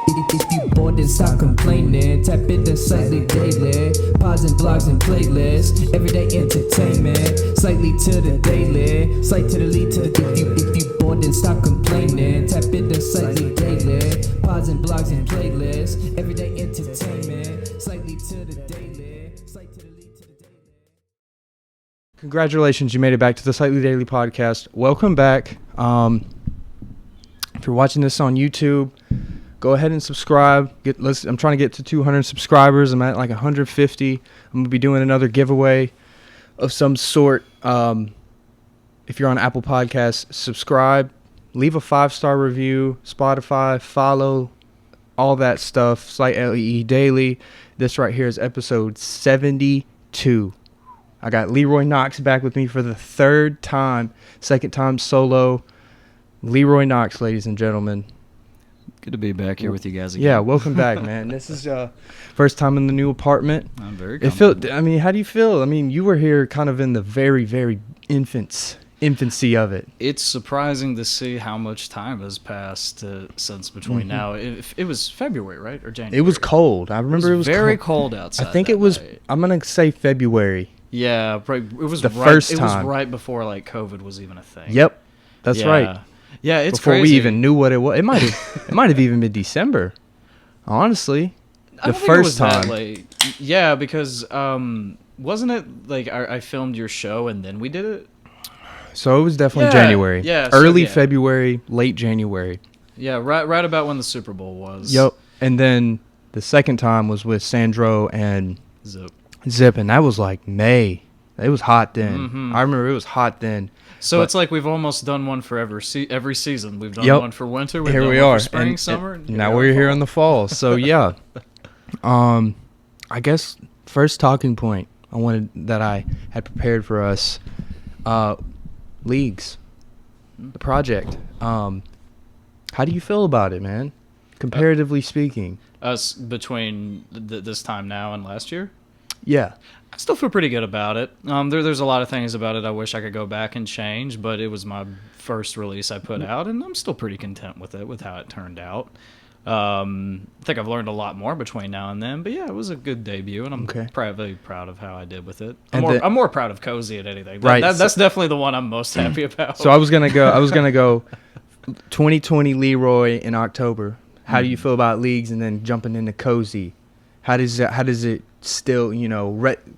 If you bored, then stop complaining. Tap into Slightlee daily. Pods and blogs and playlists. Everyday entertainment. Slightly to the daily. Slight to the lead to the. If you bored, then stop complaining. Tap into Slightlee daily. Pods and blogs and playlists. Everyday entertainment. Slightly to the daily. Slight to the lead to the daily. Congratulations, you made it back to the Slightly Daily podcast. Welcome back. If you're watching this on YouTube, go ahead and subscribe. I'm trying to get to 200 subscribers. I'm at like 150. I'm going to be doing another giveaway of some sort. If you're on Apple Podcasts, subscribe. Leave a 5-star review. Spotify, follow, all that stuff. Slightlee Daily. This right here is episode 72. I got Leeroy Knox back with me for the third time. Second time solo. Leeroy Knox, ladies and gentlemen. Good to be back here with you guys again. Yeah, welcome back, man. This is first time in the new apartment. I'm very comfortable. How do you feel? I mean, you were here kind of in the very, very infancy of it. It's surprising to see how much time has passed since between now. It was February, right? Or January? It was cold. I remember it was very cold outside. I think it was, night. I'm going to say February. Yeah, right. It was the first time. It was right before like COVID was even a thing. Yep, that's right. Yeah, it's before crazy. we even knew what it was. It might have even been December. Honestly, I don't think it was that late. Yeah, because wasn't it like I filmed your show and then we did it? So it was definitely January. Yeah, early February, late January. Yeah, right about when the Super Bowl was. Yep. And then the second time was with Sandro and Zip, and that was like May. It was hot then. Mm-hmm. I remember it was hot then. So it's like we've almost done one for every season. We've done one for winter. We've done one for spring, summer. And now we're here in the fall. So yeah, I guess first talking point that I had prepared for us, leagues, the project. How do you feel about it, man? Comparatively speaking, us between this time now and last year. Yeah. I still feel pretty good about it. There's a lot of things about it I wish I could go back and change, but it was my first release I put out, and I'm still pretty content with it, with how it turned out. I think I've learned a lot more between now and then, but yeah, it was a good debut, and I'm very proud of how I did with it. I'm more proud of Cozy than anything. Right. That's definitely the one I'm most happy about. So I was gonna go 2020 Leeroy in October. How do you feel about leagues, and then jumping into Cozy? How does it still,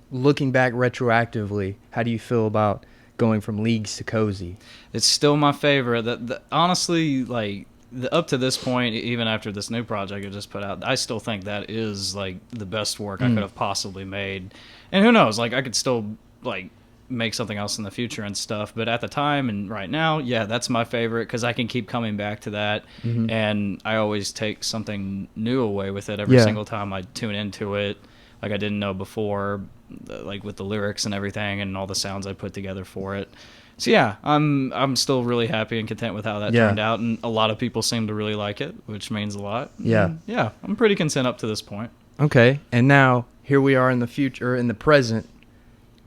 looking back retroactively, how do you feel about going from leagues to Cozy? It's still my favorite. Honestly, like up to this point, even after this new project I just put out, I still think that is like the best work I could have possibly made. And who knows, like I could still like make something else in the future and stuff, but at the time and right now, yeah, that's my favorite because I can keep coming back to that, and I always take something new away with it every single time I tune into it, like I didn't know before, like with the lyrics and everything and all the sounds I put together for it. So yeah, I'm still really happy and content with how that turned out, and a lot of people seem to really like it, which means a lot. Yeah, I'm pretty content up to this point. Okay, and now here we are in the future, in the present.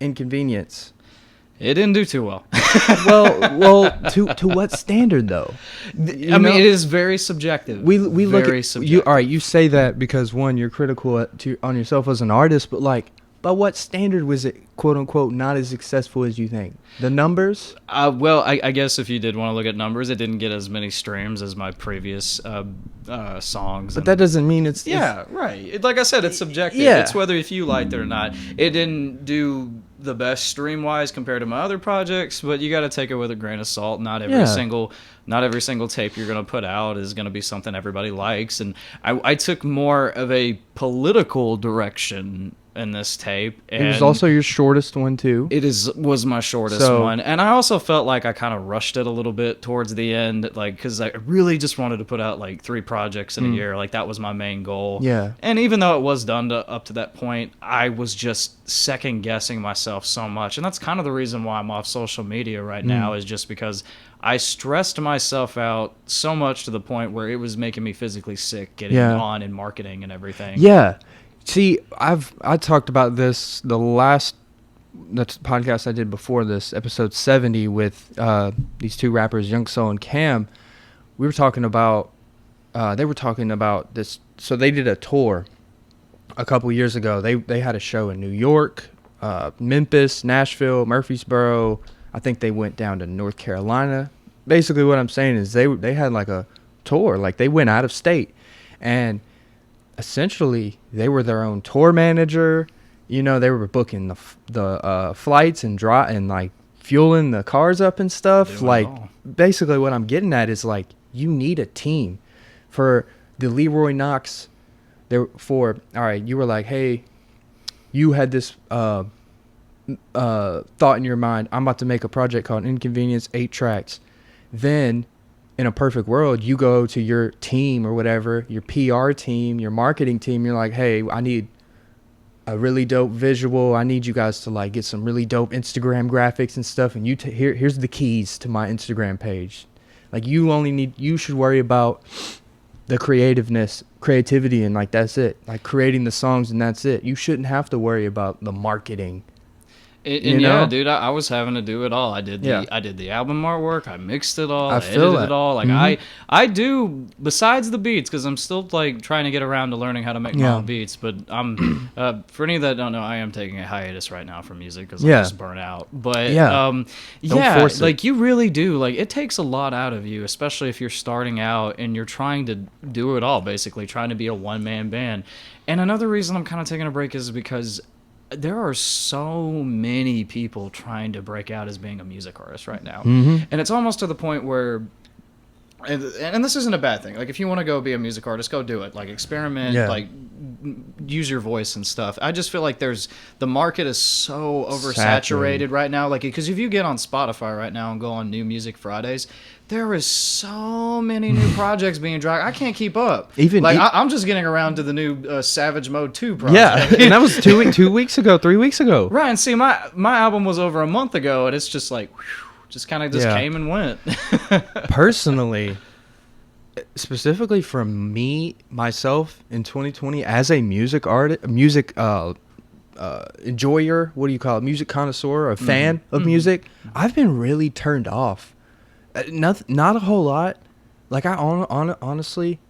Inconvenience. It didn't do too well. well, to what standard though? I mean, it is very subjective. We look at subjective. you. All right, you say that because one, you're critical on yourself as an artist, but like, by what standard was it, quote unquote, not as successful as you think? The numbers? Well, I guess if you did want to look at numbers, it didn't get as many streams as my previous songs. But that doesn't mean it's... right. Like I said, it's subjective. Yeah. It's whether if you liked it or not. It didn't do the best stream-wise compared to my other projects, but you got to take it with a grain of salt. Not every single tape you're going to put out is going to be something everybody likes. And I took more of a political direction in this tape. And it was also your shortest one too. It was my shortest one, and I also felt like I kind of rushed it a little bit towards the end, like because I really just wanted to put out like 3 projects in a year, like that was my main goal. Yeah. And even though it was done up to that point, I was just second guessing myself so much, and that's kind of the reason why I'm off social media right now, is just because I stressed myself out so much to the point where it was making me physically sick getting on in marketing and everything. Yeah. See, I talked about this the podcast I did before this, episode 70, with these 2 rappers, Young So and Cam. We were talking about they were talking about this. So they did a tour a couple years ago. They had a show in New York, Memphis, Nashville, Murfreesboro. I think they went down to North Carolina. Basically what I'm saying is they had like a tour, like they went out of state, and essentially they were their own tour manager. You know, they were booking the flights and like fueling the cars up and stuff. Doing it Like all. basically what I'm getting at is like you need a team. For the Leeroy Knox, all right, you were like, hey, you had this thought in your mind, I'm about to make a project called Inconvenience, 8 tracks. Then in a perfect world, you go to your team or whatever, your PR team, your marketing team, you're like, hey, I need a really dope visual. I need you guys to like get some really dope Instagram graphics and stuff, and here's the keys to my Instagram page. Like you should worry about the creativity, and like that's it. Like creating the songs, and that's it. You shouldn't have to worry about the marketing. And yeah, dude, I was having to do it all. I did the album artwork. I mixed it all. I feel edited that. it all. Like Mhm. I do besides the beats, because I'm still like trying to get around to learning how to make my own beats. But I'm for any that don't know, I am taking a hiatus right now from music because I'm just burnt out. But Don't force it. like you really do. Like it takes a lot out of you, especially if you're starting out and you're trying to do it all. Basically, trying to be a one-man band. And another reason I'm kind of taking a break is because there are so many people trying to break out as being a music artist right now. Mhm. And it's almost to the point where, and this isn't a bad thing. Like if you want to go be a music artist, go do it. Like experiment, like use your voice and stuff. I just feel like the market is so oversaturated right now. Like, because if you get on Spotify right now and go on New Music Fridays, there is so many new projects being dropped. I can't keep up. I'm just getting around to the new Savage Mode 2 project. Yeah, and that was 2 weeks ago, 3 weeks ago. Right, and see, my album was over a month ago, and it's just like, whew, just kind of came and went. Personally, specifically for myself in 2020 as a music artist, music enjoyer, what do you call it, music connoisseur, a fan of music, I've been really turned off. Not a whole lot. Like I honestly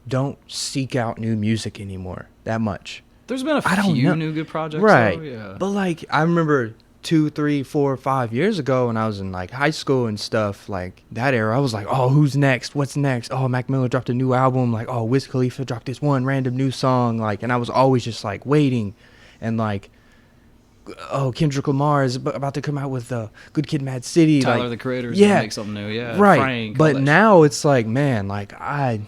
don't seek out new music anymore that much. There's been a few new good projects, right? Though, yeah. But like I remember 2, 3, 4, 5 years ago when I was in like high school and stuff, like that era, I was like, oh, who's next? What's next? Oh, Mac Miller dropped a new album. Like, oh, Wiz Khalifa dropped this one random new song. Like, and I was always just like waiting, and like, oh, Kendrick Lamar is about to come out with Good Kid, Mad City. Tyler like, the Creator is gonna make something new, yeah. Right. Frank, but now it's like, man, like I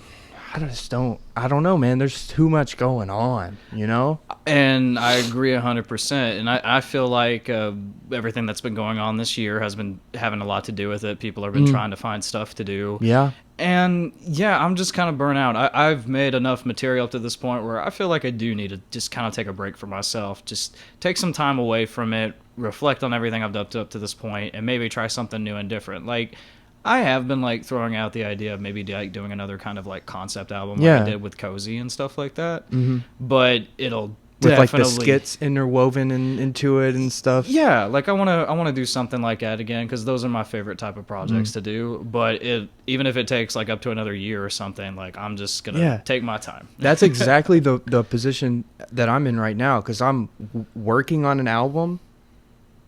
don't know, man. There's too much going on, you know? And I agree 100%. And I feel like everything that's been going on this year has been having a lot to do with it. People have been trying to find stuff to do. Yeah. And yeah, I'm just kind of burnt out. I've made enough material to this point where I feel like I do need to just kind of take a break for myself. Just take some time away from it, reflect on everything I've done up to this point, and maybe try something new and different. Like, I have been like throwing out the idea of maybe like doing another kind of like concept album like I did with Cozy and stuff like that. Mm-hmm. But it'll with definitely, like the skits interwoven into it and stuff. Yeah, like I want to do something like that again, because those are my favorite type of projects to do. But even if it takes like up to another year or something, like I'm just gonna take my time. That's exactly the position that I'm in right now, because I'm working on an album,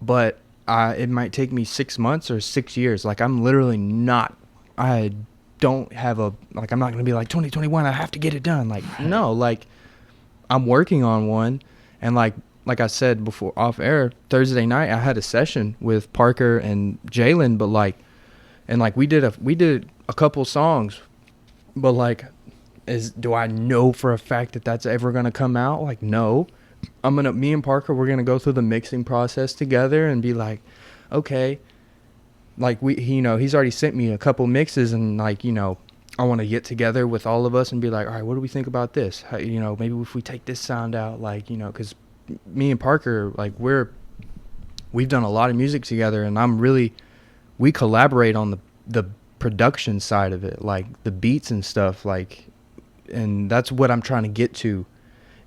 but it might take me 6 months or 6 years. Like I'm literally not. I don't have I'm not gonna be like 2021. I have to get it done. Like no, like. I'm working on one, and like I said before off air, Thursday night I had a session with Parker and Jalen, but we did a couple songs, but like, do I know for a fact that that's ever gonna come out? Like no, me and Parker, we're gonna go through the mixing process together and be like, okay, like he's already sent me a couple mixes, and like I want to get together with all of us and be like, all right, what do we think about this? How, maybe if we take this sound out, like, because me and Parker, like, we've done a lot of music together, and we collaborate on the production side of it, like the beats and stuff, like, and that's what I'm trying to get to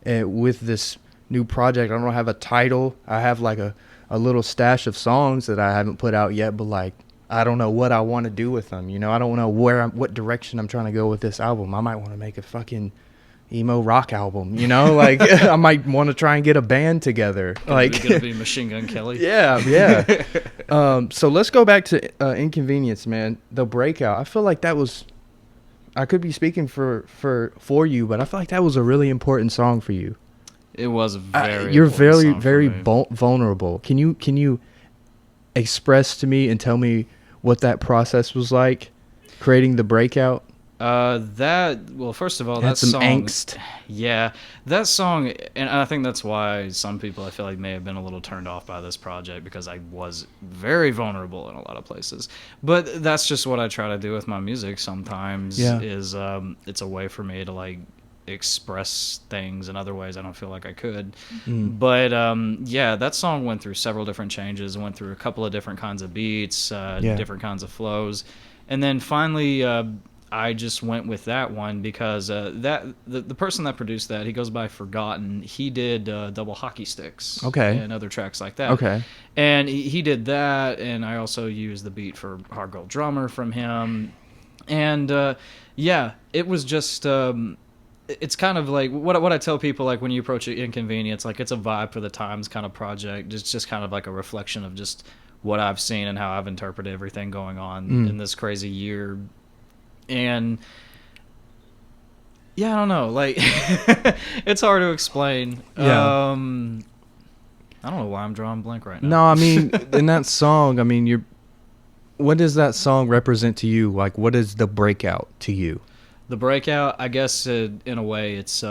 with this new project. I don't have a title. I have like a little stash of songs that I haven't put out yet, but like, I don't know what I want to do with them. You know, I don't know what direction I'm trying to go with this album. I might want to make a fucking emo rock album, you know, like I might want to try and get a band together. Like, gonna be Machine Gun Kelly. yeah. So let's go back to Inconvenience, man. The Breakout. I feel like that was, I could be speaking for you, but I feel like that was a really important song for you. It was a very you're important very song for me. vulnerable. Can you express to me and tell me what that process was like, creating The Breakout? First of all, Had that some song, angst. Yeah, that song, and I think that's why some people I feel like may have been a little turned off by this project, because I was very vulnerable in a lot of places. But that's just what I try to do with my music sometimes. Yeah. Is it's a way for me to like express things in other ways I don't feel like I could. But yeah, that song went through several different changes, went through a couple of different kinds of beats, different kinds of flows, and then finally I just went with that one because the person that produced that, he goes by Forgotten. He did Double Hockey Sticks, and other tracks like that. Okay, and he did that, and I also used the beat for Hard Girl Drummer from him, and yeah, it was just. It's kind of like what I tell people, like when you approach Inconvenience, like it's a vibe for the times kind of project. It's just kind of like a reflection of just what I've seen and how I've interpreted everything going on in this crazy year. And yeah, I don't know, like it's hard to explain. Yeah. I don't know why I'm drawing blank right now. No, I mean, in that song, I mean, what does that song represent to you? Like, what is The Breakout to you? The Breakout, I guess, in a way, it's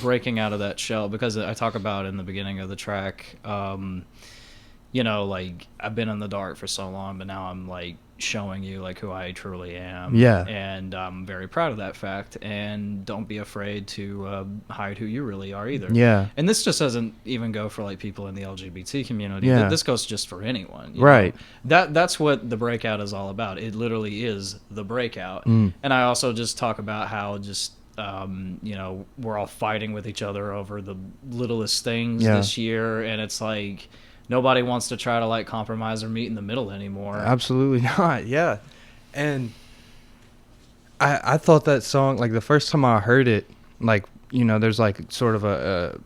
breaking out of that shell, because I talk about in the beginning of the track, you know, like I've been in the dark for so long, but now I'm like showing you like who I truly am. Yeah. And I'm very proud of that fact. And don't be afraid to hide who you really are either. Yeah. And this just doesn't even go for like people in the LGBT community. Yeah. This goes just for anyone. Right. That's what The Breakout is all about. It literally is the breakout. And I also just talk about how just you know, we're all fighting with each other over the littlest things this year, and it's like nobody wants to try to like compromise or meet in the middle anymore. Absolutely not. Yeah. And I thought that song, like the first time I heard it, like, you know, there's like sort of a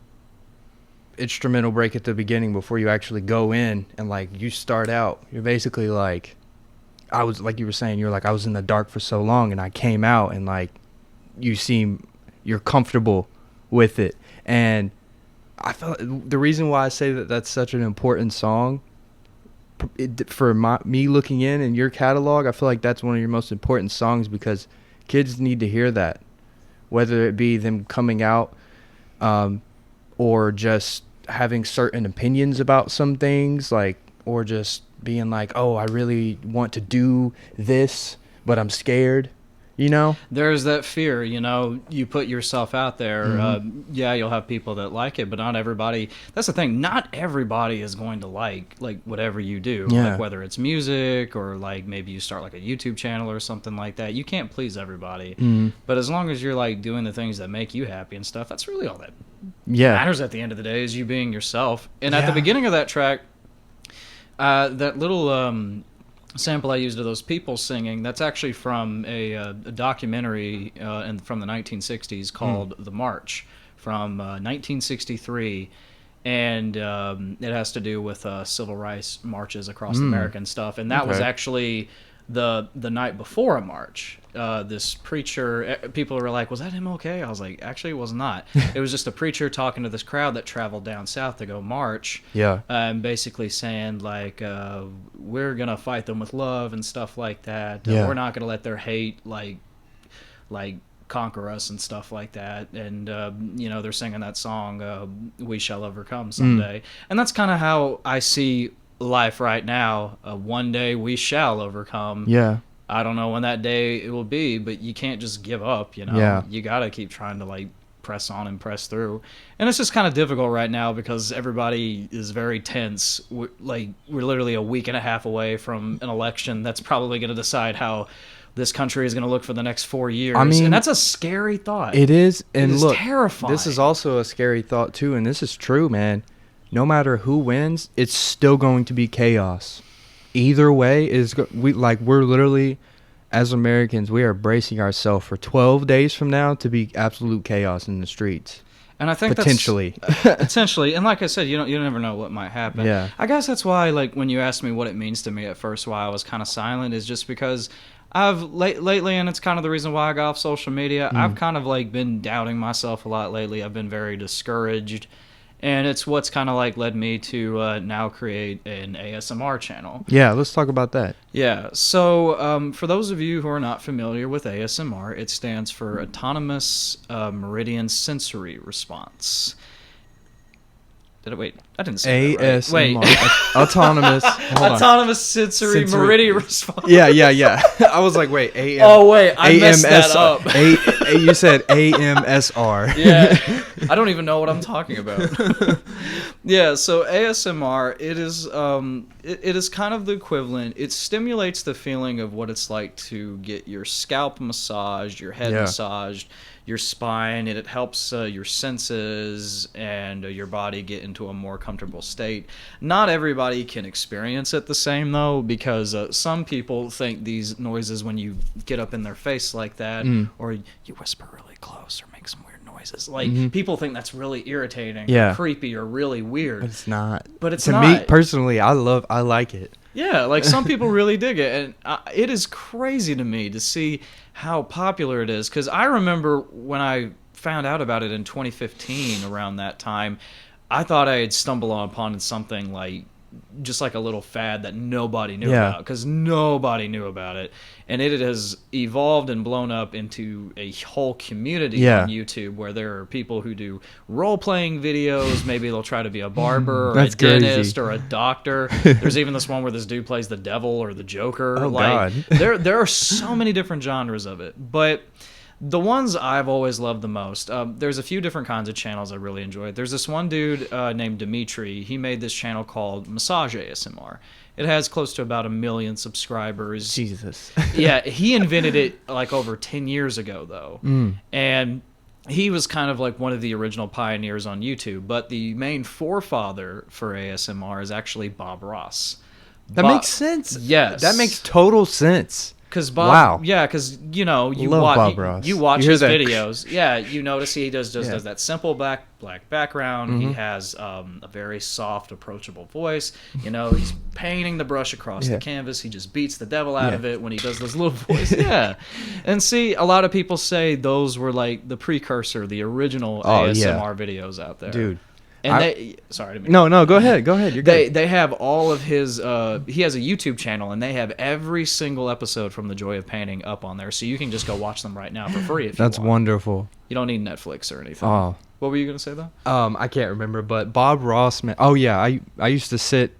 instrumental break at the beginning before you actually go in, and like you start out, you're basically like, I was like, you were saying, you're like, I was in the dark for so long and I came out, and like you're comfortable with it. And I felt the reason why I say that that's such an important song for me looking in your catalog, I feel like that's one of your most important songs, because kids need to hear that, whether it be them coming out or just having certain opinions about some things, like, or just being like, oh, I really want to do this, but I'm scared. You know, there's that fear, you know, you put yourself out there. Yeah, you'll have people that like it, but not everybody. That's the thing. Not everybody is going to like whatever you do, like whether it's music or like maybe you start like a YouTube channel or something like that. You can't please everybody. But as long as you're like doing the things that make you happy and stuff, that's really all that matters at the end of the day, is you being yourself. And at the beginning of that track, that little sample I used of those people singing, that's actually from a documentary from the 1960s called The March, from 1963, and it has to do with civil rights marches across America and stuff. And that was actually the night before a march. This preacher, people were like, was that MLK? I was like, actually it was not. It was just a preacher talking to this crowd that traveled down south to go march, and basically saying like, we're gonna fight them with love and stuff like that. We're not gonna let their hate like conquer us and stuff like that. And you know, they're singing that song, we shall overcome someday. And that's kind of how I see life right now. One day we shall overcome. I don't know when that day it will be, but you can't just give up, you know. You gotta keep trying to like press on and press through. And it's just kind of difficult right now because everybody is very tense. We're literally a week and a half away from an election that's probably going to decide how this country is going to look for the next 4 years. I mean, and that's a scary thought. It is. And it's look, terrifying. This is also a scary thought too, and this is true, man. No matter who wins, it's still going to be chaos. either way we're literally, as Americans, we are bracing ourselves for 12 days from now to be absolute chaos in the streets. And I think Potentially. potentially, and like I said, you never know what might happen. Yeah. I guess that's why, like, when you asked me what it means to me at first, why I was kind of silent, is just because I've lately, and it's kind of the reason why I got off social media. I've kind of like been doubting myself a lot lately. I've been very discouraged, and it's what's kind of like led me to now create an ASMR channel. Yeah, let's talk about that. Yeah, so for those of you who are not familiar with ASMR, it stands for Autonomous Meridian Sensory Response. Wait, I didn't say that right. Wait. Autonomous. Hold on. Autonomous Sensory Meridian Response. Yeah. I was like, wait, AM. Oh, wait, I messed that up. You said AMSR. Yeah, I don't even know what I'm talking about. Yeah, so ASMR, it is kind of the equivalent. It stimulates the feeling of what it's like to get your scalp massaged, your head massaged, your spine, and it helps your senses and your body get into a more comfortable state. Not everybody can experience it the same, though, because some people think these noises, when you get up in their face like that, or you whisper really close or make some weird noises, like people think that's really irritating, or creepy, or really weird. But it's not. But it's to not. me personally, I like it. Yeah, like some people really dig it, and it is crazy to me to see how popular it is, because I remember when I found out about it in 2015, around that time, I thought I had stumbled upon something like just like a little fad that nobody knew about, because nobody knew about it, and it has evolved and blown up into a whole community on YouTube, where there are people who do role-playing videos. Maybe they'll try to be a barber or a dentist or a doctor. There's even this one where this dude plays the devil or the Joker. Oh, God. There are so many different genres of it, but the ones I've always loved the most, there's a few different kinds of channels I really enjoy. There's this one dude named Dimitri. He made this channel called Massage ASMR. It has close to about 1 million subscribers. Jesus. Yeah, he invented it like over 10 years ago, though. And he was kind of like one of the original pioneers on YouTube. But the main forefather for ASMR is actually Bob Ross. That makes sense. Yes. That makes total sense. Because Bob, because you watch his videos. Yeah, you notice he does that simple black background. He has a very soft, approachable voice. He's painting the brush across the canvas. He just beats the devil out of it when he does those little voices. And see, a lot of people say those were like the precursor, the original ASMR videos out there, dude. And sorry to no, go ahead. You're good. They have all of his. He has a YouTube channel, and they have every single episode from The Joy of Painting up on there, so you can just go watch them right now for free if you want. That's wonderful. You don't need Netflix or anything. Oh, what were you gonna say though? I can't remember, but Bob Ross, man. Oh yeah, I used to sit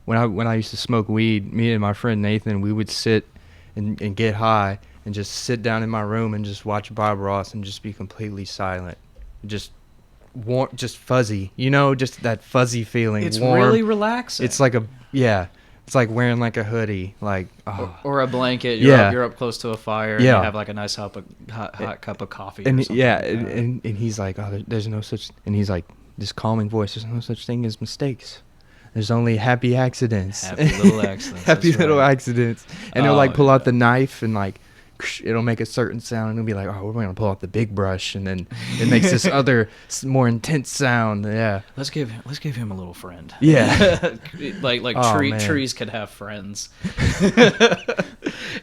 when I used to smoke weed. Me and my friend Nathan, we would sit and get high and just sit down in my room and just watch Bob Ross and just be completely silent, just fuzzy, just that fuzzy feeling. It's warm. Really relaxing. It's like it's like wearing like a hoodie, like or a blanket. You're up close to a fire. And you have like a nice hot cup of coffee. And or something and he's like, there's no such, and he's like this calming voice. There's no such thing as mistakes. There's only happy accidents. Happy little accidents. Happy little accidents. And they'll like pull out the knife and like it'll make a certain sound, and it'll be like, we're going to pull out the big brush, and then it makes this other more intense sound. Yeah. Let's give him a little friend. Yeah. Trees could have friends.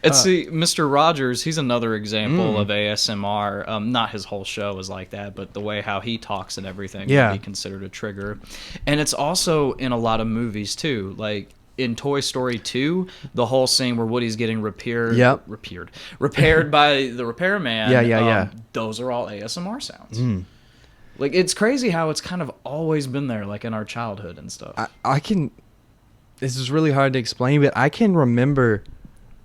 And see, Mr. Rogers, he's another example of ASMR. Not his whole show is like that, but the way how he talks and everything can be considered a trigger. And it's also in a lot of movies too, like in Toy Story 2, the whole scene where Woody's getting repaired by the repairman. Those are all ASMR sounds. Like, it's crazy how it's kind of always been there, like in our childhood and stuff. This is really hard to explain, but I can remember,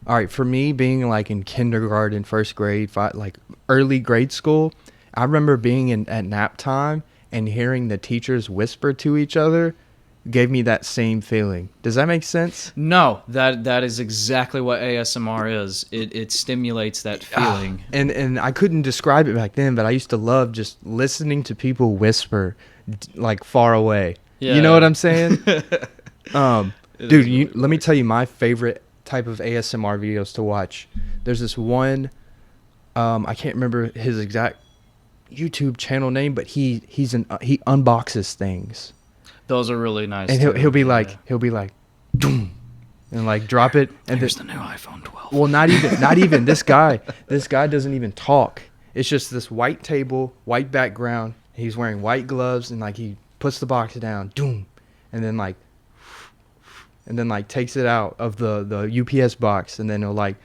all right, for me being like in kindergarten, first grade, like early grade school, I remember being at nap time and hearing the teachers whisper to each other. Gave me that same feeling. Does that make sense? No, that is exactly what ASMR is. It stimulates that feeling. And I couldn't describe it back then, but I used to love just listening to people whisper like far away. Yeah. You know what I'm saying? Dude, let me tell you my favorite type of ASMR videos to watch. There's this one, I can't remember his exact YouTube channel name, but he unboxes things. Those are really nice. And he'll be like, Doom, and like drop it. And here's the new iPhone 12. Well, not even this guy doesn't even talk. It's just this white table, white background. He's wearing white gloves, and like he puts the box down, doom, and then like takes it out of the UPS box, and then he'll like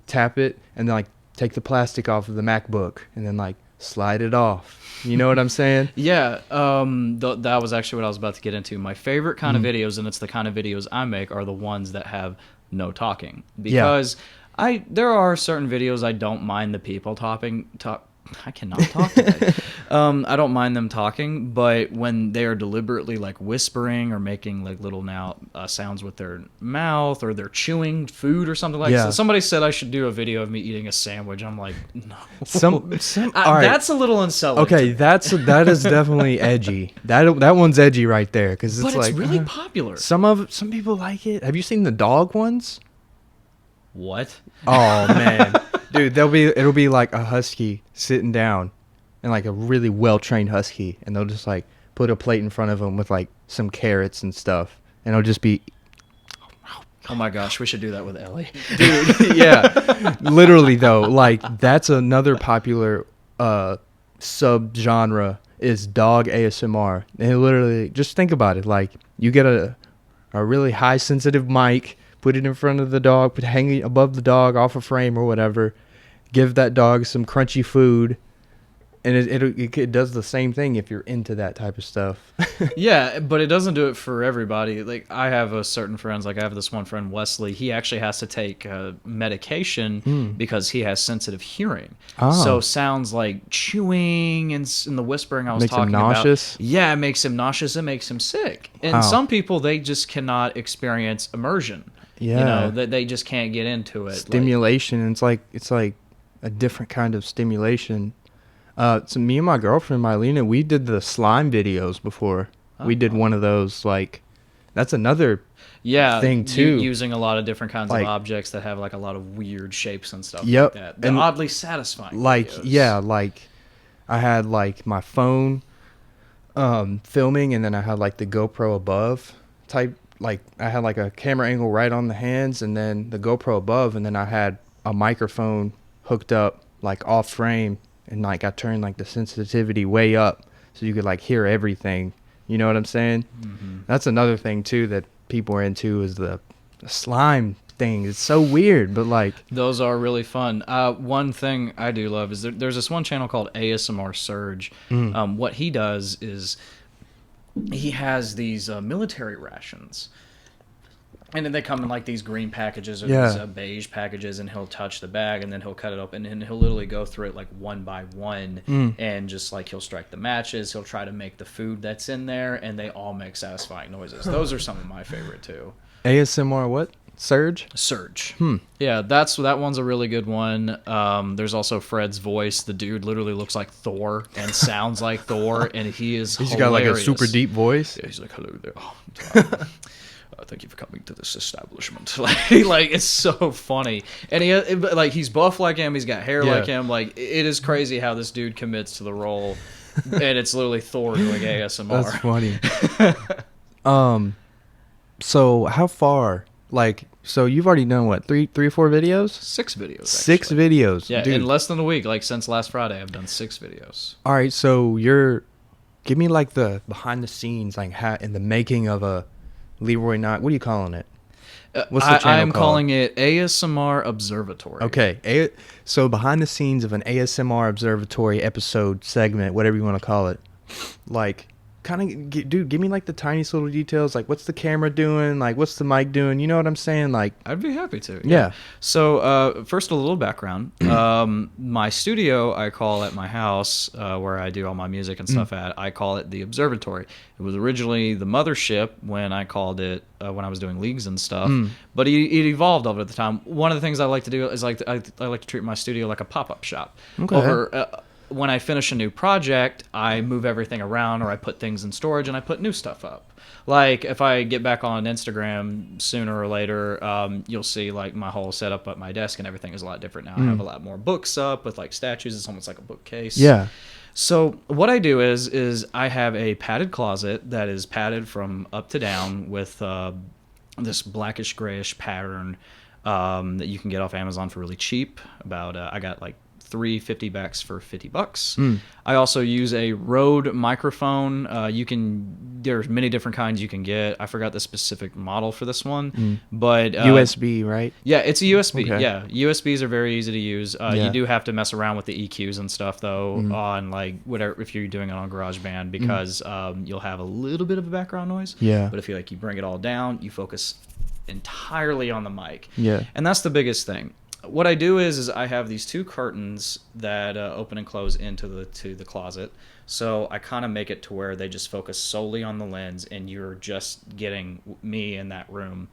tap it, and then like take the plastic off of the MacBook, and then like slide it off. You know what I'm saying? Yeah, that was actually what I was about to get into. My favorite kind of videos, and it's the kind of videos I make, are the ones that have no talking. Because there are certain videos I don't mind the people I cannot talk today. I don't mind them talking, but when they are deliberately like whispering or making like little sounds with their mouth, or they're chewing food or something like that. Somebody said I should do a video of me eating a sandwich. I'm like, no. All right. That's a little unsettling. Okay, that is definitely edgy. That one's edgy right there, because it's it's really popular. Some people like it. Have you seen the dog ones? What? Oh man. Dude, it'll be like a husky sitting down, and like a really well-trained husky, and they'll just like put a plate in front of them with like some carrots and stuff, and it'll just be, oh my gosh, we should do that with Ellie. dude. Yeah, literally though, like that's another popular subgenre is dog ASMR. And literally, just think about it, like you get a really high sensitive mic, put it in front of the dog, hang it above the dog off a frame or whatever, give that dog some crunchy food, and it does the same thing if you're into that type of stuff. Yeah, but it doesn't do it for everybody. Like I have a certain friends, like I have this one friend, Wesley. He actually has to take medication because he has sensitive hearing. Oh. So sounds like chewing and the whispering I was Makes him talking about. nauseous? Yeah, it makes him nauseous. It makes him sick. And Wow. some people, they just cannot experience immersion. Yeah. You know, that they just can't get into it. Stimulation. It's like a different kind of stimulation. So me and my girlfriend Mylena, we did the slime videos before. We did one of those. Like, that's another thing too. Using a lot of different kinds Like, of objects that have like a lot of weird shapes and stuff Yep. like that. They're And oddly satisfying. like videos. yeah, like I had like my phone filming, and then I had like the GoPro above type. Like I had like a camera angle right on the hands, and then the GoPro above, and then I had a microphone hooked up like off frame, and like I turned like the sensitivity way up so you could like hear everything. You know what I'm saying? Mm-hmm. That's another thing too that people are into, is the slime thing. It's so weird, but like those are really fun. One thing I do love is there's this one channel called ASMR Surge. What he does is he has these military rations. And then they come in like these green packages or these beige packages, and he'll touch the bag, and then he'll cut it open, and he'll literally go through it like one by one, and just like he'll strike the matches. He'll try to make the food that's in there, and they all make satisfying noises. Those are some of my favorite too. ASMR what? Surge? Yeah, that one's a really good one. There's also Fred's voice. The dude literally looks like Thor and sounds like Thor, and he's He's hilarious. got like a super deep voice. Yeah, he's like, hello there. Thank you for coming to this establishment. like it's so funny, and he's buff like him. He's got hair like him. Like it is crazy how this dude commits to the role, and it's literally Thor doing ASMR. That's funny. So how far? Like, so you've already done what, three or four videos? 6 videos. Six actually. videos. Yeah, dude. in less than a week. Like since last Friday, I've done 6 videos. All right, so give me like the behind the scenes, like in the making of a Leeroy Not. What are you calling it? What's the channel I'm called? calling it ASMR Observatory. Okay, so behind the scenes of an ASMR Observatory episode segment, whatever you want to call it, like kind of, dude, give me like the tiniest little details, like what's the camera doing, like what's the mic doing, you know what I'm saying? Like, I'd be happy to. Yeah. So first, a little background. My studio, I call at my house where I do all my music and stuff at. I call it the Observatory. It was originally the Mothership when I called it when I was doing leagues and stuff. But it evolved over the time. One of the things I like to do is I like to treat my studio like a pop-up shop. Okay. when I finish a new project, I move everything around, or I put things in storage and I put new stuff up. Like if I get back on Instagram sooner or later, you'll see like my whole setup at my desk and everything is a lot different now. I have a lot more books up with like statues. It's almost like a bookcase. Yeah. So what I do is I have a padded closet that is padded from up to down with this blackish grayish pattern that you can get off Amazon for really cheap. About I got like 3 50-backs for $50. I also use a Rode microphone. There's many different kinds you can get. I forgot the specific model for this one, but USB, right? yeah, it's a USB. Okay. Yeah, USBs are very easy to use. You do have to mess around with the EQs and stuff though on like whatever if you're doing it on GarageBand because you'll have a little bit of a background noise. Yeah. But if you bring it all down, you focus entirely on the mic. Yeah. And that's the biggest thing. What I do is I have these 2 curtains that open and close into the closet. So I kind of make it to where they just focus solely on the lens and you're just getting me in that room.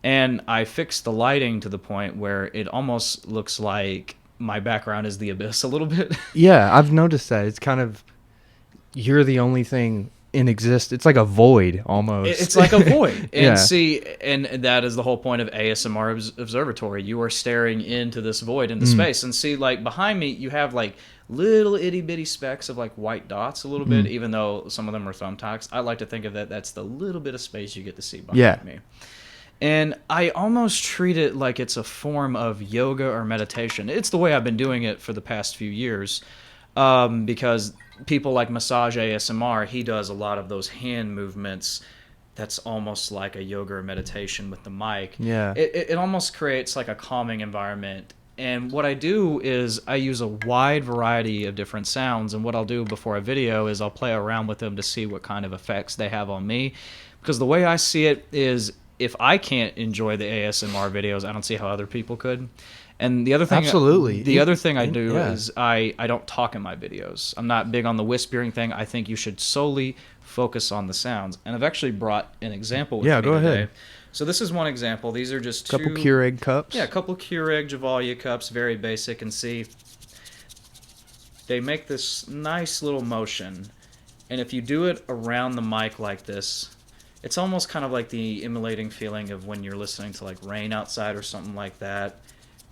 And I fix the lighting to the point where it almost looks like my background is the abyss a little bit. Yeah, I've noticed that. It's kind of, you're the only thing in exist. It's like a void almost. It's like a void. And Yeah. see, and that is the whole point of ASMR Observatory. You are staring into this void, into space. And see, like behind me, you have like little itty bitty specks of like white dots a little bit, even though some of them are thumbtacks. I like to think of that's the little bit of space you get to see behind me. And I almost treat it like it's a form of yoga or meditation. It's the way I've been doing it for the past few years. Because people like Massage ASMR, he does a lot of those hand movements that's almost like a yoga or meditation with the mic. Yeah. It almost creates like a calming environment. And what I do is I use a wide variety of different sounds. And what I'll do before a video is I'll play around with them to see what kind of effects they have on me. Because the way I see it is if I can't enjoy the ASMR videos, I don't see how other people could. And the other thing, Absolutely. the other thing I do Yeah. is I don't talk in my videos. I'm not big on the whispering thing. I think you should solely focus on the sounds. And I've actually brought an example with Yeah, me go today. ahead. So this is one example. These are just Couple two Keurig cups. Yeah, a couple Keurig Javalia cups, very basic. And see, they make this nice little motion. And if you do it around the mic like this, it's almost kind of like the emulating feeling of when you're listening to like rain outside or something like that.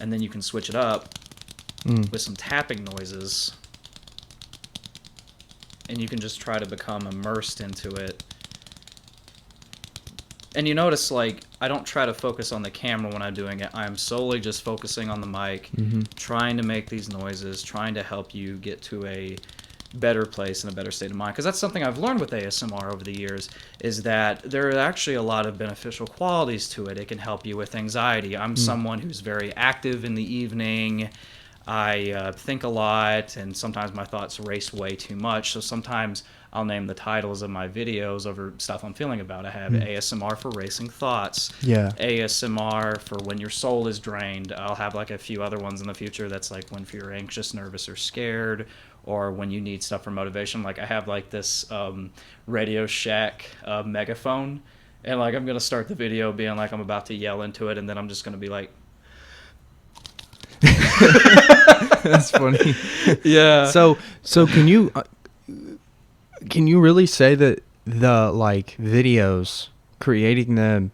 And then you can switch it up with some tapping noises. And you can just try to become immersed into it. And you notice, like, I don't try to focus on the camera when I'm doing it. I'm solely just focusing on the mic, trying to make these noises, trying to help you get to a better place and a better state of mind. Because that's something I've learned with ASMR over the years, is that there are actually a lot of beneficial qualities to it. It can help you with anxiety. I'm someone who's very active in the evening. I think a lot, and sometimes my thoughts race way too much. So sometimes I'll name the titles of my videos over stuff I'm feeling about. I have ASMR for racing thoughts, ASMR for when your soul is drained. I'll have like a few other ones in the future that's like when you're anxious, nervous, or scared, or when you need stuff for motivation. Like I have like this Radio Shack megaphone, and like I'm gonna start the video being like I'm about to yell into it, and then I'm just gonna be like, That's funny. yeah. So can you really say that the like videos, creating them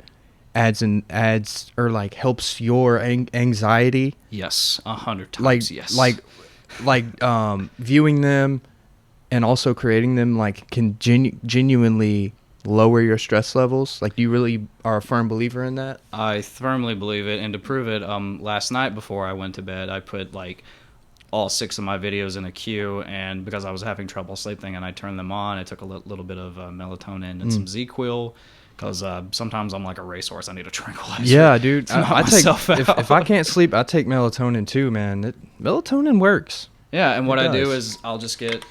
adds or like helps your anxiety? Yes, 100 times. Like yes. like viewing them and also creating them like can genuinely lower your stress levels? Like, you really are a firm believer in that? I firmly believe it, and to prove it, last night before I went to bed, I put like all 6 of my videos in a queue, and because I was having trouble sleeping, and I turned them on, I took a little bit of melatonin and some Z-Quil, because sometimes I'm like a racehorse. I need a tranquilizer. Yeah, dude. I take myself if I can't sleep, I take melatonin too, man. Melatonin works. Yeah, and what It I do does. is I'll just get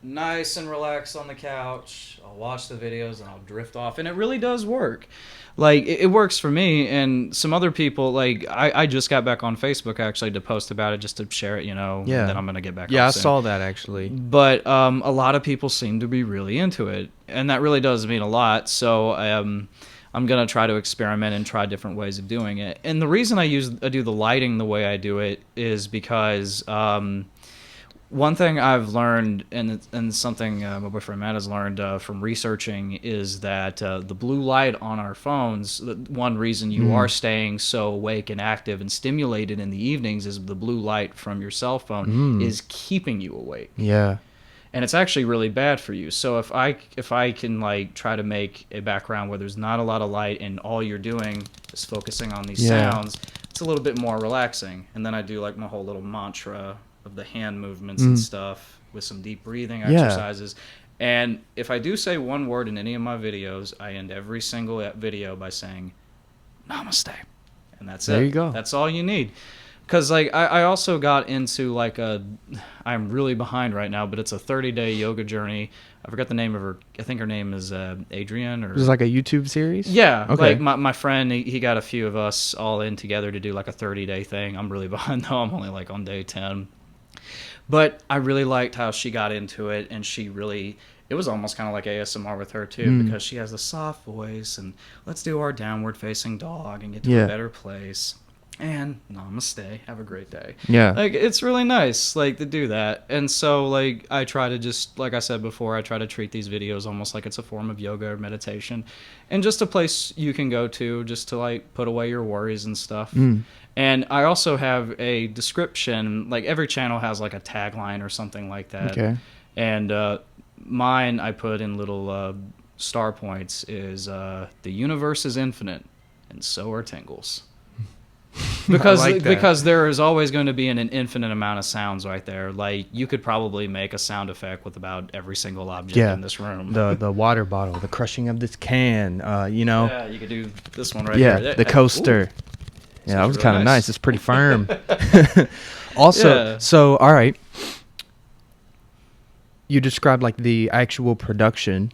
nice and relaxed on the couch. I'll watch the videos and I'll drift off, and it really does work. Like, it works for me, and some other people, like, I just got back on Facebook, actually, to post about it, just to share it, you know, Yeah. and then I'm going to get back Yeah, I on soon. saw that, actually. But a lot of people seem to be really into it, and that really does mean a lot, so I'm going to try to experiment and try different ways of doing it. And the reason I do the lighting the way I do it is because One thing I've learned, and something my boyfriend Matt has learned from researching, is that the blue light on our phones, one reason you are staying so awake and active and stimulated in the evenings is the blue light from your cell phone is keeping you awake. Yeah. And it's actually really bad for you. So if I can like try to make a background where there's not a lot of light and all you're doing is focusing on these sounds, it's a little bit more relaxing. And then I do like my whole little mantra of the hand movements and stuff with some deep breathing exercises. And if I do say one word in any of my videos, I end every single video by saying namaste. And that's it. There you go. That's all you need. Because like I also got into like I'm really behind right now, but it's a 30-day yoga journey. I forgot the name of her. I think her name is Adrienne. Or This is like a YouTube series? yeah, Okay. like my friend, he got a few of us all in together to do like a 30-day thing. I'm really behind though. I'm only like on day 10. But I really liked how she got into it, and it was almost kind of like ASMR with her too, because she has a soft voice, and let's do our downward facing dog and get to a better place. And namaste, have a great day. Yeah. Like, it's really nice, like, to do that. And so, like, I try to just, like I said before, I try to treat these videos almost like it's a form of yoga or meditation. And just a place you can go to just to, like, put away your worries and stuff. And I also have a description, like, every channel has, like, a tagline or something like that. Okay. And mine, I put in little star points, is the universe is infinite, and so are tingles. Because there is always going to be an infinite amount of sounds right there. Like, you could probably make a sound effect with about every single object in this room. The water bottle, the crushing of this can, you know. Yeah, you could do this one right here. Yeah, the coaster. Ooh. Yeah, that was really kind of nice. nice. It's pretty firm. Also, so, all right. You described, like, the actual production,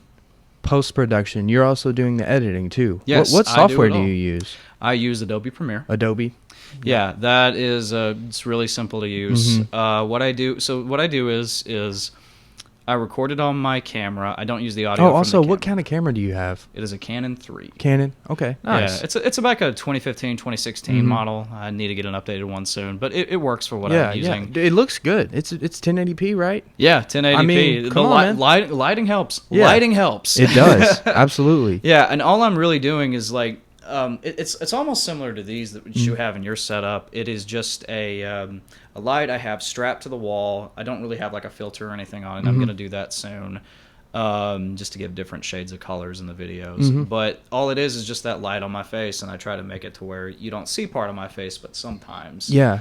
post-production. You're also doing the editing, too. Yes, What I do software it do all. you use? I use Adobe Premiere. Adobe? Yeah, that is it's really simple to use. What I do is I record it on my camera. I don't use the audio. Oh, from also, the what camera. kind of camera do you have? It is a Canon 3. Canon? Okay, nice. Yeah, it's like a 2015, 2016 model. I need to get an updated one soon, but it works for what I'm using. Yeah, it looks good. It's 1080p, right? Yeah, 1080p. I mean, come on, man. Lighting helps. Yeah. Lighting helps. It does, absolutely. Yeah, and all I'm really doing is like it's almost similar to these that you have in your setup. It is just a light I have strapped to the wall. I don't really have like a filter or anything on it. I'm gonna do that soon, just to give different shades of colors in the videos. But all it is just that light on my face, and I try to make it to where you don't see part of my face, but sometimes. Yeah.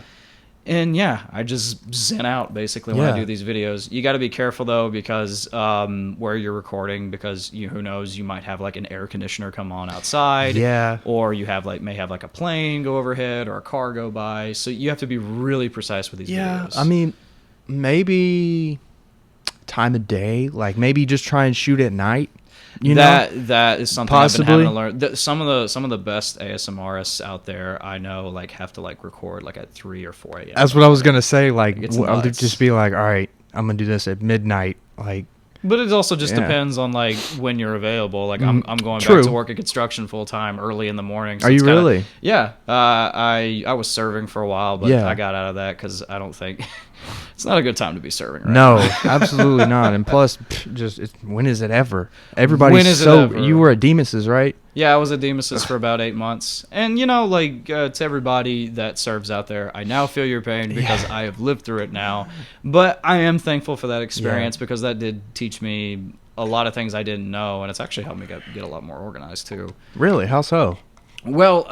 And yeah, I just zen out basically when I do these videos. You got to be careful though, because where you're recording, because who knows, you might have like an air conditioner come on outside, or you have may have like a plane go overhead or a car go by. So you have to be really precise with these videos. I mean, maybe time of day, like maybe just try and shoot at night. That is something possibly. I've been having to learn. Some of the best ASMRists out there I know have to record at 3 or 4 a.m. That's what I was gonna say. Like, It's I'll nuts. just be like, all right, I'm gonna do this at midnight. Like, but it also just depends on when you're available. Like I'm going True. back to work at construction full time early in the morning. So Are you it's kinda- really? Yeah. I was serving for a while, but I got out of that because I don't think it's not a good time to be serving. Right no, now. absolutely not. And plus, when is it ever? Everybody's When is it so. ever? You were at Demas's, right? Yeah, I was at Demas's for about 8 months. And, to everybody that serves out there, I now feel your pain because I have lived through it now. But I am thankful for that experience because that did teach me a lot of things I didn't know. And it's actually helped me get a lot more organized, too. Really? How so? Well,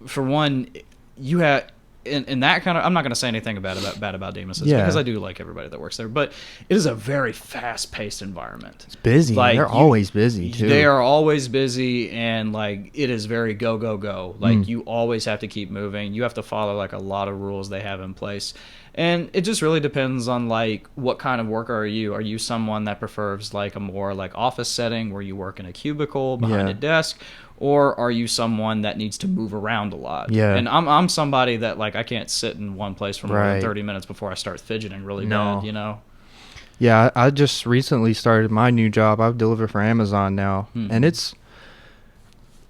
for one, you had... In that kind of, I'm not going to say anything bad about Demas's because I do like everybody that works there, but it is a very fast-paced environment. It's busy. They're always busy too. They are always busy, and it is very go go go. You always have to keep moving. You have to follow a lot of rules they have in place, and it just really depends on what kind of worker are you. Are you someone that prefers a more office setting where you work in a cubicle behind a desk? Or are you someone that needs to move around a lot? Yeah. And I'm somebody that I can't sit in one place for more than 30 minutes before I start fidgeting really bad, Yeah, I just recently started my new job. I deliver for Amazon now, and it's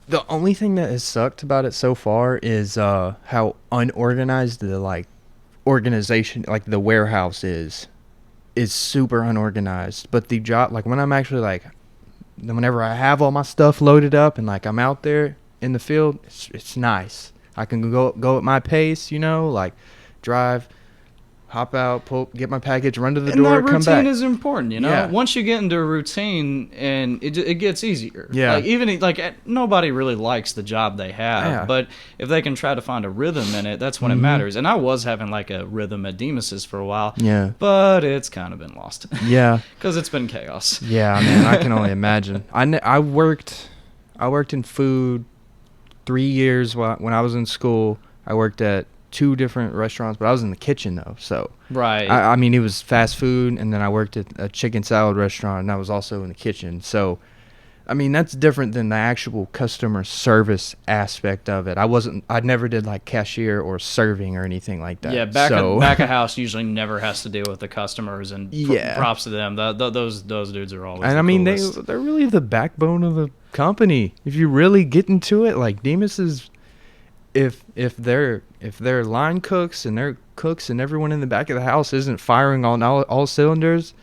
the only thing that has sucked about it so far is how unorganized the organization, the warehouse is. is super unorganized. But the job, like when I'm actually like, whenever I have all my stuff loaded up and like I'm out there in the field, it's nice. I can go at my pace, you know, like drive, hop out, get my package, run to the door, come back. And that routine is important, you know. Yeah. Once you get into a routine, and it gets easier. Yeah. Like even like nobody really likes the job they have, Yeah. but if they can try to find a rhythm in it, that's when it matters. And I was having like a rhythm at Demas's for a while. Yeah. But it's kind of been lost. Yeah. Because it's been chaos. Yeah, man, I can only imagine. I worked in food 3 years when I was in school. I worked at 2 different restaurants, but I was in the kitchen though. So Right. I mean, it was fast food, and then I worked at a chicken salad restaurant, and I was also in the kitchen. So, I mean, that's different than the actual customer service aspect of it. I never did like cashier or serving or anything like that. Yeah, back of house usually never has to deal with the customers, and Yeah. props to them. Those dudes are always. And the I mean, coolest. they're really the backbone of the company. If you really get into it, like Demas is, if their line cooks and their cooks and everyone in the back of the house isn't firing on all cylinders,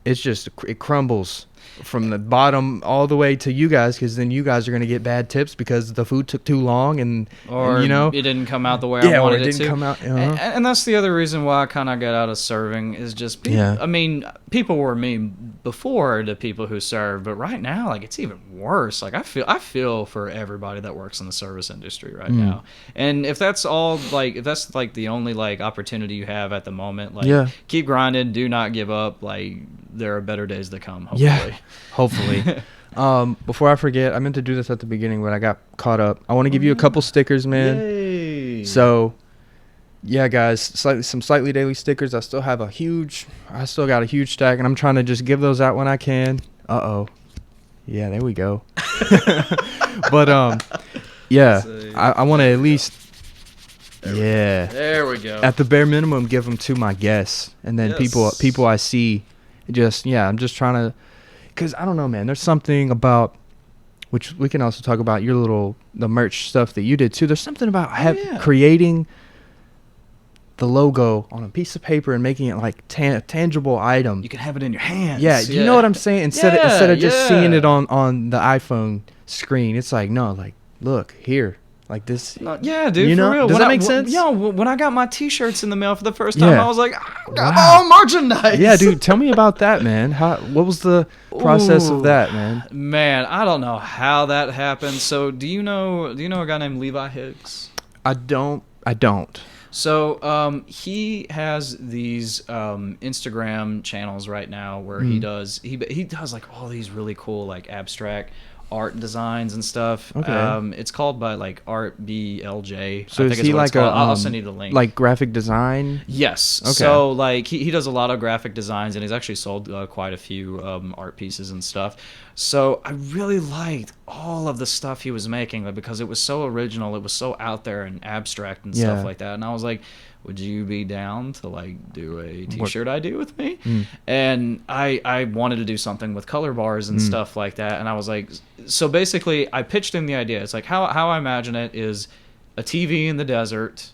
it crumbles from the bottom all the way to you guys, because then you guys are going to get bad tips because the food took too long, and you know, it didn't come out the way yeah, I wanted or it it didn't to. come out. And that's the other reason why I kind of got out of serving is just people. Yeah. I mean, people were mean before to people who serve, but right now, like it's even worse. Like I feel for everybody that works in the service industry right now. And if that's the only like opportunity you have at the moment, like Yeah. keep grinding, do not give up. Like there are better days to come. Hopefully. Yeah, hopefully. Before I forget, I meant to do this at the beginning, but I got caught up. I want to give you a couple stickers, man. Yay. So, yeah, guys, some Slightly Daily stickers. I still got a huge stack, and I'm trying to just give those out when I can. Yeah, there we go. But yeah, I want to at least, There we go. at the bare minimum, give them to my guests, and then Yes. people I see. I'm just trying to, because I don't know, man. There's something about, which we can also talk about the merch stuff that you did too. There's something about creating the logo on a piece of paper and making it like tangible item. You can have it in your hands. Yeah, do you know what I'm saying? Instead of just Yeah. seeing it on the iPhone screen, it's like, no, like, look here, like this. No, yeah, dude, You know? for real. Does that make sense? When I got my T-shirts in the mail for the first time, Yeah. I was like, I got Wow. all merchandise. Yeah, dude, tell me about that, man. What was the process of that, man? Man, I don't know how that happened. So, do you know a guy named Levi Higgs? I don't. So he has these Instagram channels right now where he does like all these really cool like abstract art designs and stuff. Okay. It's called by like Art BLJ. So I is think he what it's like called. I'll send you the link. like graphic design? Yes. Okay. So like he does a lot of graphic designs, and he's actually sold quite a few art pieces and stuff. So I really liked all of the stuff he was making, like, because it was so original, it was so out there and abstract and stuff like that. And I was like, would you be down to like do a T-shirt idea with me? And I wanted to do something with color bars and stuff like that. And I was like, so basically I pitched him the idea. It's like how I imagine it is a TV in the desert.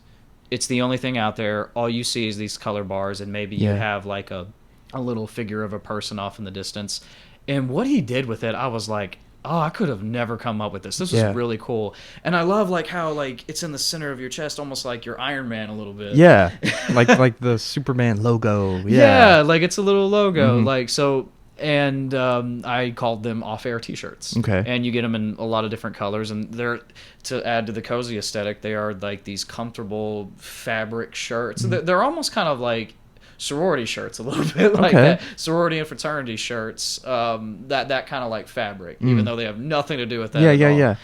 It's the only thing out there. All you see is these color bars, and maybe you have like a little figure of a person off in the distance. And what he did with it, I was like, oh, I could have never come up with this. This was really cool. And I love like how like it's in the center of your chest, almost like your Iron Man a little bit. Yeah, like the Superman logo. Yeah, like it's a little logo. Like so. And I called them off-air T-shirts. Okay. And you get them in a lot of different colors, and they're, to add to the cozy aesthetic, they are like these comfortable fabric shirts. They're almost kind of like sorority shirts a little bit, like that. Sorority and fraternity shirts. That kind of like fabric, even though they have nothing to do with that. Yeah.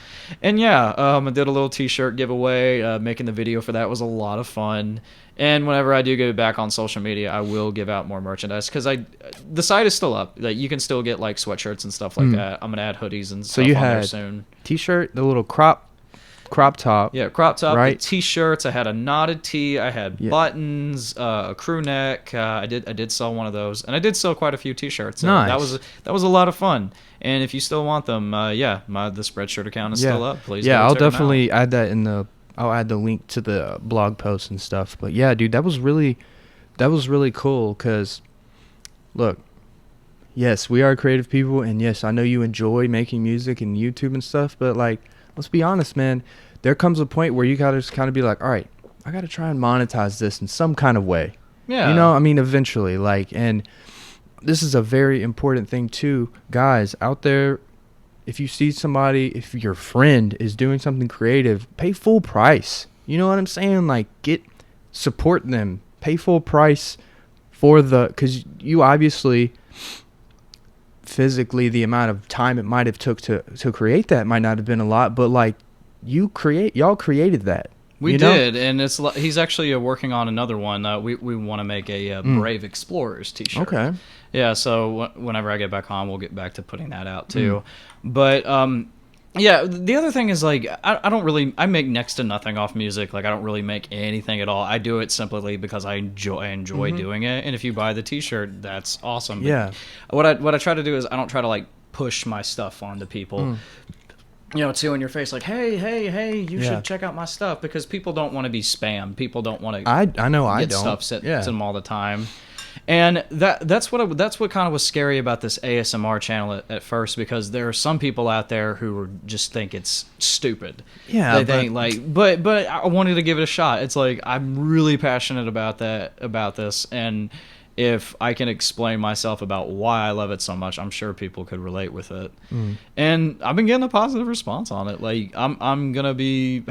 And I did a little T-shirt giveaway. Making the video for that was a lot of fun. And whenever I do go back on social media, I will give out more merchandise, because the site is still up. Like you can still get like sweatshirts and stuff like that. I'm gonna add hoodies and stuff you on there had soon. T-shirt, the little crop top. Yeah, crop top, right? the T-shirts. I had a knotted tee. I had buttons, a crew neck. I did sell one of those, and I did sell quite a few T-shirts. Nice. That was a lot of fun. And if you still want them, the Spreadshirt account is still up. Please. Yeah, go I'll check 'em out. definitely add that I'll add the link to the blog post and stuff. But yeah, dude, that was really cool, because look, yes, we are creative people, and yes, I know you enjoy making music and YouTube and stuff, but like, let's be honest, man. There comes a point where you gotta just kind of be like, all right, I gotta try and monetize this in some kind of way. Yeah. You know, I mean, eventually, like, and this is a very important thing too, guys out there. If you see somebody, if your friend is doing something creative, pay full price. You know what I'm saying? Like, support them, pay full price for because you obviously physically the amount of time it might have took to create that might not have been a lot, but like y'all created that. We you know? did, and he's actually working on another one. We want to make a Brave Explorers t-shirt. Okay. Yeah, so whenever I get back on, we'll get back to putting that out too. But yeah, the other thing is like I make next to nothing off music. Like I don't really make anything at all. I do it simply because I enjoy doing it. And if you buy the t-shirt, that's awesome. But Yeah. What I try to do is I don't try to like push my stuff onto people. You know, too in your face, like, hey, you should check out my stuff, because people don't want to be spammed. People don't want to. I know I get don't. stuff sent to them all the time, and that's what kind of was scary about this ASMR channel at first, because there are some people out there who just think it's stupid. Yeah, they think like, but I wanted to give it a shot. It's like I'm really passionate about this, and if I can explain myself about why I love it so much, I'm sure people could relate with it. And I've been getting a positive response on it. Like I'm gonna be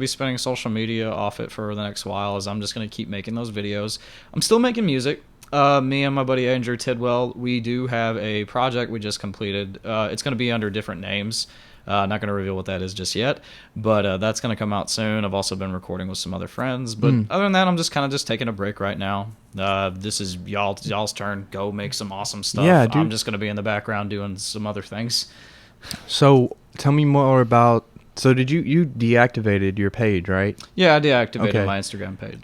spending social media off it for the next while is I'm just gonna keep making those videos. I'm still making music. Me and my buddy Andrew Tidwell, we do have a project we just completed. It's gonna be under different names. Not going to reveal what that is just yet, but that's going to come out soon. I've also been recording with some other friends, but other than that, I'm just kind of just taking a break right now. This is y'all's turn. Go make some awesome stuff. Yeah, dude. I'm just going to be in the background doing some other things. So tell me more about. So did you deactivated your page, right? Yeah, I deactivated my Instagram page.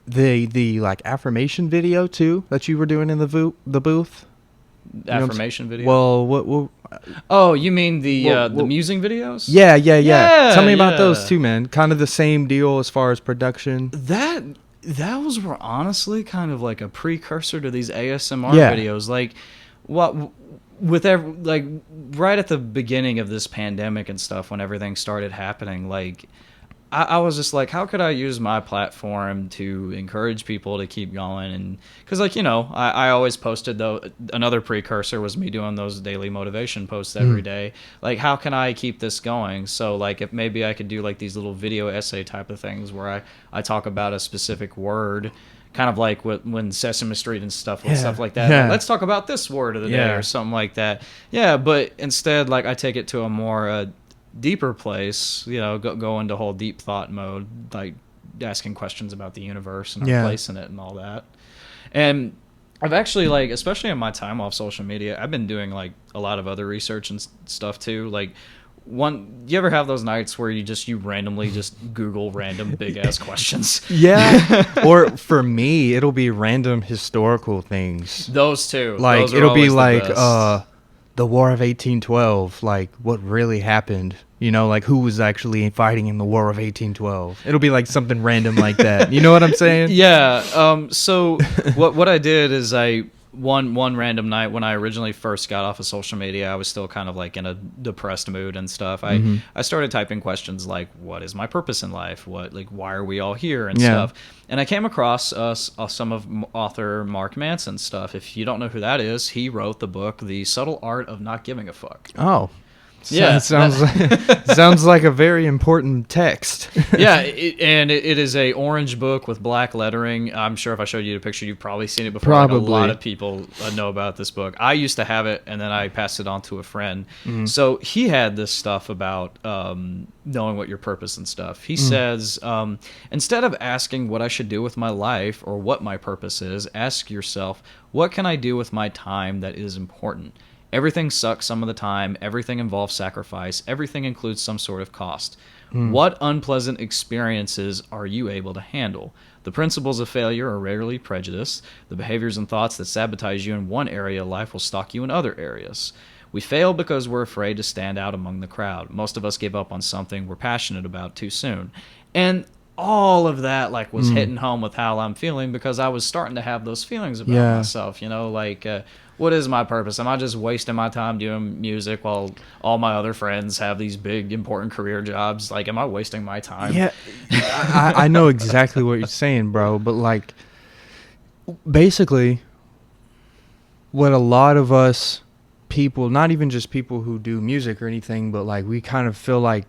The like affirmation video too that you were doing in the booth. Affirmation video. Well, what? Oh, you mean the musing videos? Yeah. Tell me about yeah. those too, man. Kind of the same deal as far as production. Those were honestly kind of like a precursor to these ASMR Yeah. videos. Like, like right at the beginning of this pandemic and stuff, when everything started happening, like I was just like, how could I use my platform to encourage people to keep going? And because, like, you know, I always posted, though, another precursor was me doing those daily motivation posts every day. Like, how can I keep this going? So, like, if maybe I could do like these little video essay type of things where I talk about a specific word, kind of like when Sesame Street and stuff like that. Yeah. Like, let's talk about this word of the day or something like that. Yeah, but instead, like, I take it to a more deeper place, you know, go into whole deep thought mode, like asking questions about the universe and our place in it and all that. And I've actually, like, especially in my time off social media, I've been doing like a lot of other research and stuff too. Like, you ever have those nights where you randomly just Google random big ass questions? Yeah. Or for me, it'll be random historical things. Those two. Like, those are it'll be always like the best. The War of 1812, like what really happened. You know, like who was actually fighting in the War of 1812. It'll be like something random like that. You know what I'm saying? Yeah. So what I did is one random night when I originally first got off of social media, I was still kind of like in a depressed mood and stuff. I started typing questions like, what is my purpose in life? Why are we all here and stuff? And I came across some of author Mark Manson's stuff. If you don't know who that is, he wrote the book, The Subtle Art of Not Giving a Fuck. Oh. Yeah, it sounds like a very important text. Yeah, it is a orange book with black lettering. I'm sure if I showed you the picture, you've probably seen it before. Probably. Like, a lot of people know about this book. I used to have it, and then I passed it on to a friend. So he had this stuff about knowing what your purpose and stuff. He says, instead of asking what I should do with my life or what my purpose is, ask yourself, what can I do with my time that is important? Everything sucks some of the time. Everything involves sacrifice. Everything includes some sort of cost. What unpleasant experiences are you able to handle? The principles of failure are rarely prejudiced. The behaviors and thoughts that sabotage you in one area of life will stalk you in other areas. We fail because we're afraid to stand out among the crowd. Most of us give up on something we're passionate about too soon. And all of that like was hitting home with how I'm feeling, because I was starting to have those feelings about myself, you know, like what is my purpose? Am I just wasting my time doing music while all my other friends have these big important career jobs? Like, am I wasting my time? Yeah, I know exactly what you're saying, bro. But like, basically, what a lot of us people, not even just people who do music or anything, but like we kind of feel like,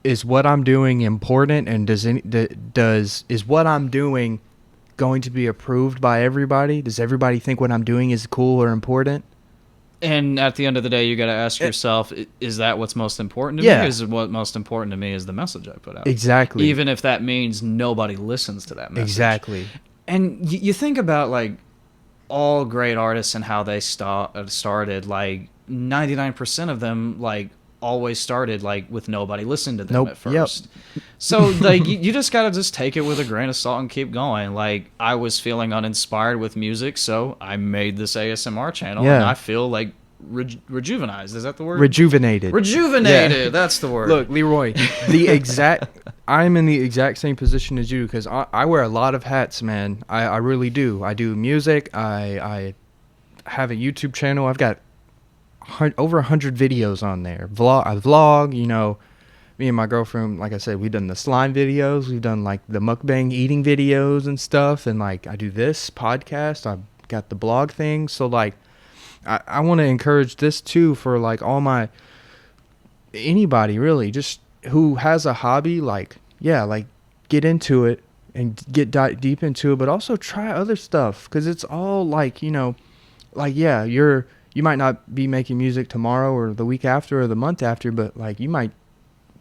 is what I'm doing important, and is what I'm doing going to be approved by everybody? Does everybody think what I'm doing is cool or important? And at the end of the day, you got to ask yourself, is that what's most important to me? Is what most important to me is the message I put out? Exactly. Even if that means nobody listens to that message. Exactly. And you think about like all great artists and how they started, like 99% of them like always started like with nobody listening to them at first. So like you just gotta just take it with a grain of salt and keep going. Like, I was feeling uninspired with music, so I made this ASMR channel, and I feel like rejuvenized. Is that the word? Rejuvenated. That's the word. Look, Leeroy, I'm in the exact same position as you, because I wear a lot of hats, man. I really do. I do music. I have a YouTube channel. I've got over 100 videos on there. I vlog, you know. Me and my girlfriend, like I said, we've done the slime videos. We've done like the mukbang eating videos and stuff. And like, I do this podcast. I've got the blog thing. So like, I want to encourage this too for like anybody really, just who has a hobby. Like, yeah, like get into it and get deep into it, but also try other stuff. Cause it's all like, you know, like, yeah, you might not be making music tomorrow or the week after or the month after, but like you might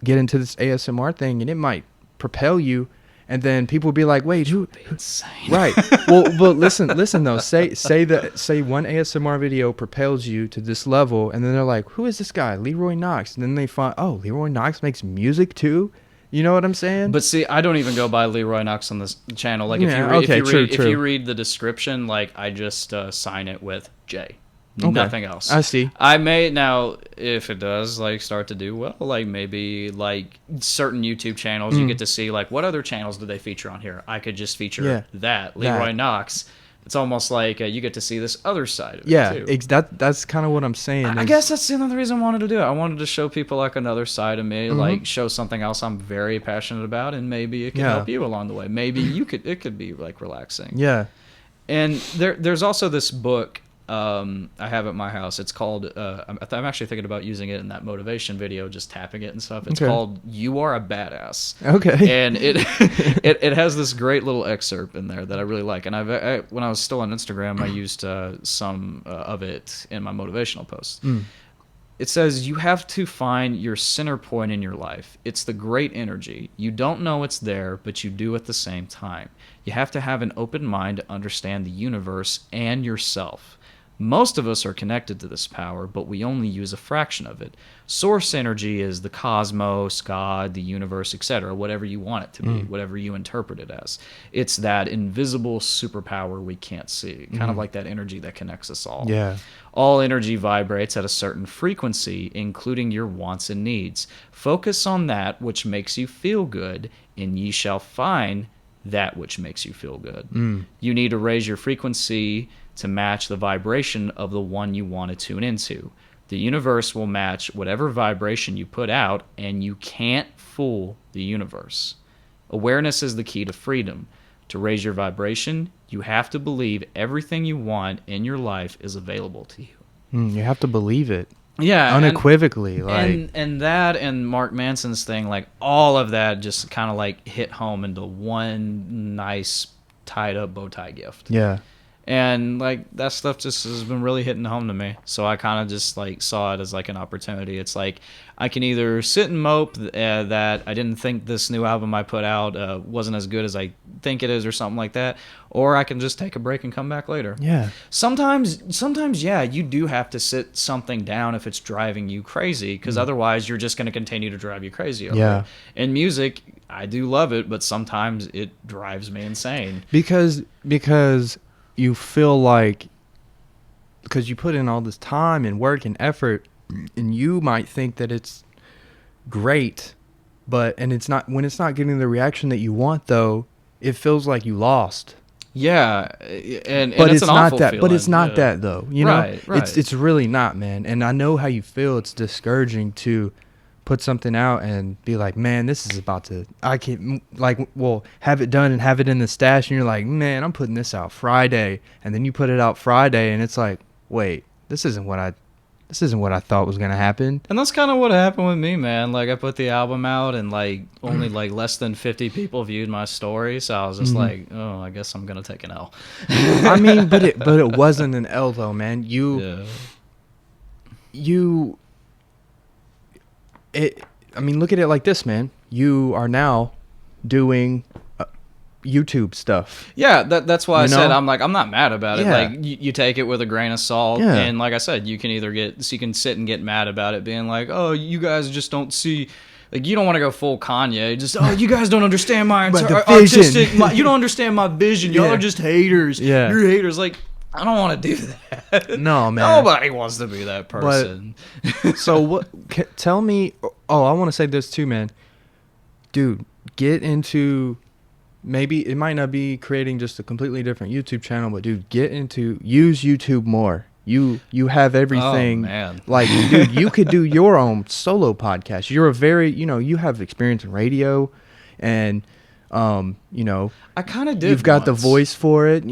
get into this ASMR thing and it might propel you, and then people will be like, wait, who? Insane. Right. Well, but listen though. Say one ASMR video propels you to this level, and then they're like, who is this guy, Leeroy Knox? And then they find, oh, Leeroy Knox makes music too. You know what I'm saying? But see, I don't even go by Leeroy Knox on this channel. Like, if you read the description, like I just sign it with J. Okay. Nothing else. I see. I may now, if it does like start to do well, like maybe like certain YouTube channels, you get to see like what other channels do they feature on here. I could just feature that Leeroy Knox. It's almost like you get to see this other side of it too. That's kind of what I'm saying. I guess that's another reason I wanted to do it. I wanted to show people like another side of me, like show something else I'm very passionate about, and maybe it can help you along the way. Maybe it could be like relaxing. Yeah. And there's also this book I have at my house. It's called I'm actually thinking about using it in that motivation video, just tapping it and stuff. It's called "You Are a Badass." Okay. And it has this great little excerpt in there that I really like. And when I was still on Instagram, I used some of it in my motivational posts. It says, you have to find your center point in your life. It's the great energy. You don't know it's there, but you do at the same time. You have to have an open mind to understand the universe and yourself. Most of us are connected to this power, but we only use a fraction of it. Source energy is the cosmos, God, the universe, etc., whatever you want it to be, whatever you interpret it as. It's that invisible superpower we can't see, kind of like that energy that connects us all. Yeah. All energy vibrates at a certain frequency, including your wants and needs. Focus on that which makes you feel good, and ye shall find that which makes you feel good. You need to raise your frequency to match the vibration of the one you want to tune into. The universe will match whatever vibration you put out, and you can't fool the universe. Awareness is the key to freedom. To raise your vibration, you have to believe everything you want in your life is available to you. You have to believe it. Yeah, unequivocally. And that and Mark Manson's thing, like all of that just kind of like hit home into one nice tied up bow tie gift. Yeah. And like that stuff just has been really hitting home to me. So I kind of just like saw it as like an opportunity. It's like I can either sit and mope that I didn't think this new album I put out wasn't as good as I think it is or something like that, or I can just take a break and come back later. Yeah. Sometimes, yeah, you do have to sit something down if it's driving you crazy, because otherwise you're just going to continue to drive you crazy over it. And music, I do love it, but sometimes it drives me insane. Because you feel like, because you put in all this time and work and effort, and you might think that it's great, and it's not, when it's not getting the reaction that you want, though, it feels like you lost. Yeah, and But it's it's an not awful that. feeling. But it's not Yeah. that though. You know, Right, right. it's really not, man. And I know how you feel. It's discouraging to put something out and be like, man, this is about to. I can't have it done and have it in the stash, and you're like, man, I'm putting this out Friday, and then you put it out Friday, and it's like, wait, this isn't what I thought was gonna happen. And that's kind of what happened with me, man. Like, I put the album out, and like only like less than 50 people viewed my story, so I was just like, oh, I guess I'm gonna take an L. I mean, but it wasn't an L though, man. I mean, look at it like this, man. You are now doing YouTube stuff. Yeah, that's why I said know? I'm not mad about it. Yeah. Like, you take it with a grain of salt, Yeah. and like I said, you can sit and get mad about it, being like, oh, you guys just don't see. Like, you don't want to go full Kanye. Just, oh, you guys don't understand my the artistic. vision. You don't understand my vision. Y'all Yeah. are just haters. Yeah. You're haters. Like, I don't want to do that. No, man. Nobody wants to be that person. So what? Tell me. Oh, I want to say this too, man. Dude, get into. Maybe it might not be creating just a completely different YouTube channel, but dude, use YouTube more. You have everything. Oh, man. Like, dude, you could do your own solo podcast. You're you have experience in radio, and I kind of did. you've got the once. voice for it.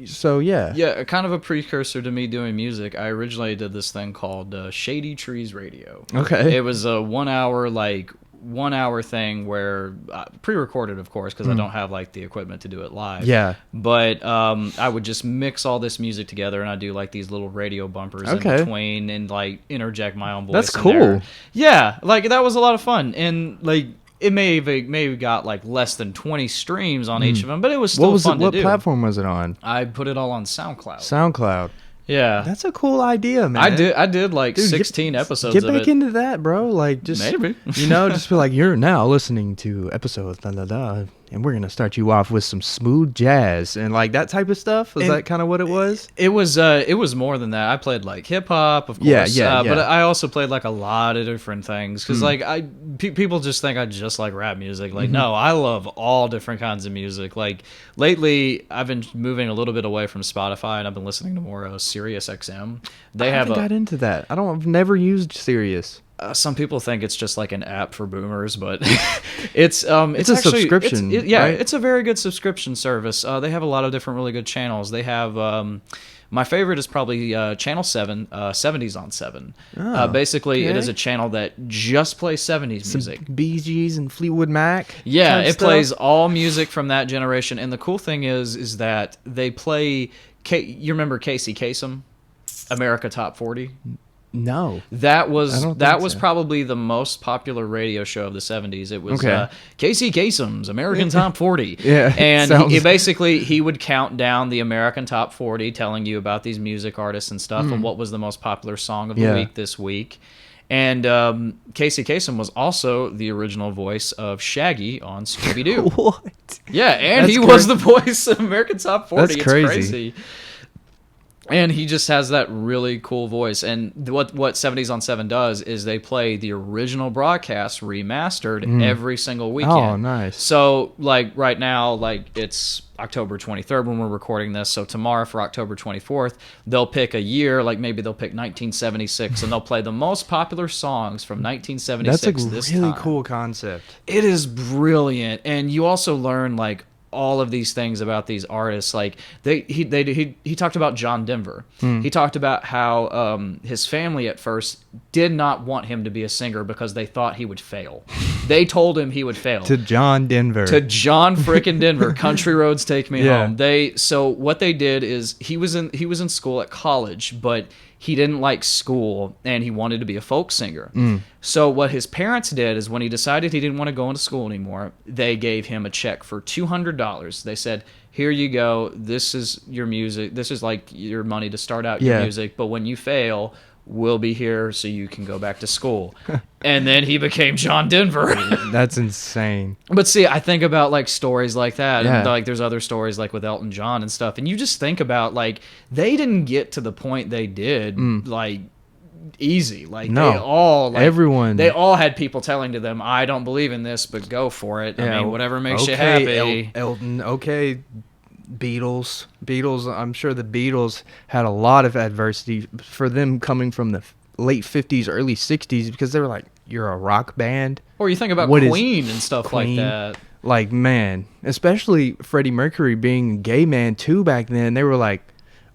So yeah. Yeah, kind of a precursor to me doing music. I originally did this thing called Shady Trees Radio. Okay. It was a 1 hour thing where pre-recorded, of course, because I don't have like the equipment to do it live. Yeah. But I would just mix all this music together, and I do like these little radio bumpers in Okay. between, and like interject my own voice. That's in cool. there. Yeah, like that was a lot of fun, and like it maybe got like less than 20 streams on each of them, but it was still fun to do. What platform was it on? I put it all on SoundCloud. SoundCloud. Yeah. That's a cool idea, man. I did like Dude, 16 episodes Get of back it. into that, bro. Like, just Maybe. just be like, you're now listening to episode and we're gonna start you off with some smooth jazz and like that type of stuff. Was that kind of what it was? It was more than that. I played like hip hop, of course. Yeah. But I also played like a lot of different things because like people just think I just like rap music. Like, no, I love all different kinds of music. Like lately, I've been moving a little bit away from Spotify and I've been listening to more Sirius XM. I haven't got into that. I've never used Sirius. Some people think it's just like an app for boomers, but it's a actually, subscription, right? It's a very good subscription service. They have a lot of different really good channels. They have my favorite is probably Channel 7, 70s on 7. Basically, it okay. is a channel that just plays 70s music. Bee Gees and Fleetwood Mac. Yeah, type it stuff? plays all music from that generation. And the cool thing is that they play. You remember Casey Kasem, America Top 40? No. That I was don't think so. probably the most popular radio show of the 70s. It was Okay. Casey Kasem's American Top 40. Yeah, And sounds- he would count down the American Top 40, telling you about these music artists and stuff and what was the most popular song of the Yeah. week this week. And Casey Kasem was also the original voice of Shaggy on Scooby-Doo. What? Yeah, and That's he was the voice of American Top 40. That's It's crazy. crazy. And he just has that really cool voice. And what 70s on 7 does is they play the original broadcast remastered every single weekend. Oh, nice. So, like, right now, like, it's October 23rd when we're recording this. So tomorrow for October 24th, they'll pick a year. Like, maybe they'll pick 1976, and they'll play the most popular songs from 1976 That's a this really time. cool concept. It is brilliant, and you also learn like all of these things about these artists. Like he talked about John Denver. He talked about how his family at first did not want him to be a singer because they thought he would fail. They told him he would fail. To John Denver. To John frickin' Denver, Country Roads Take Me Yeah. Home. So what they did is he was in school at college, but he didn't like school and he wanted to be a folk singer. So what his parents did is when he decided he didn't want to go into school anymore, they gave him a check for $200. They said, "Here you go. This is your music. This is like your money to start out your Yeah. music. But when you fail, we'll be here so you can go back to school." And then he became John Denver. That's insane. But see, I think about like stories like that, Yeah. and like there's other stories like with Elton John and stuff, and you just think about like they didn't get to the point they did like easy. Like No. they all, like, Everyone. they all had people telling to them, "I don't believe in this, but go for it. I mean, whatever makes you happy." Elton, okay, Beatles. I'm sure the Beatles had a lot of adversity for them coming from the late 50s, early 60s, because they were like, you're a rock band. Or you think about What is Queen and stuff Queen? like that. Like, man, especially Freddie Mercury being a gay man too back then, they were like,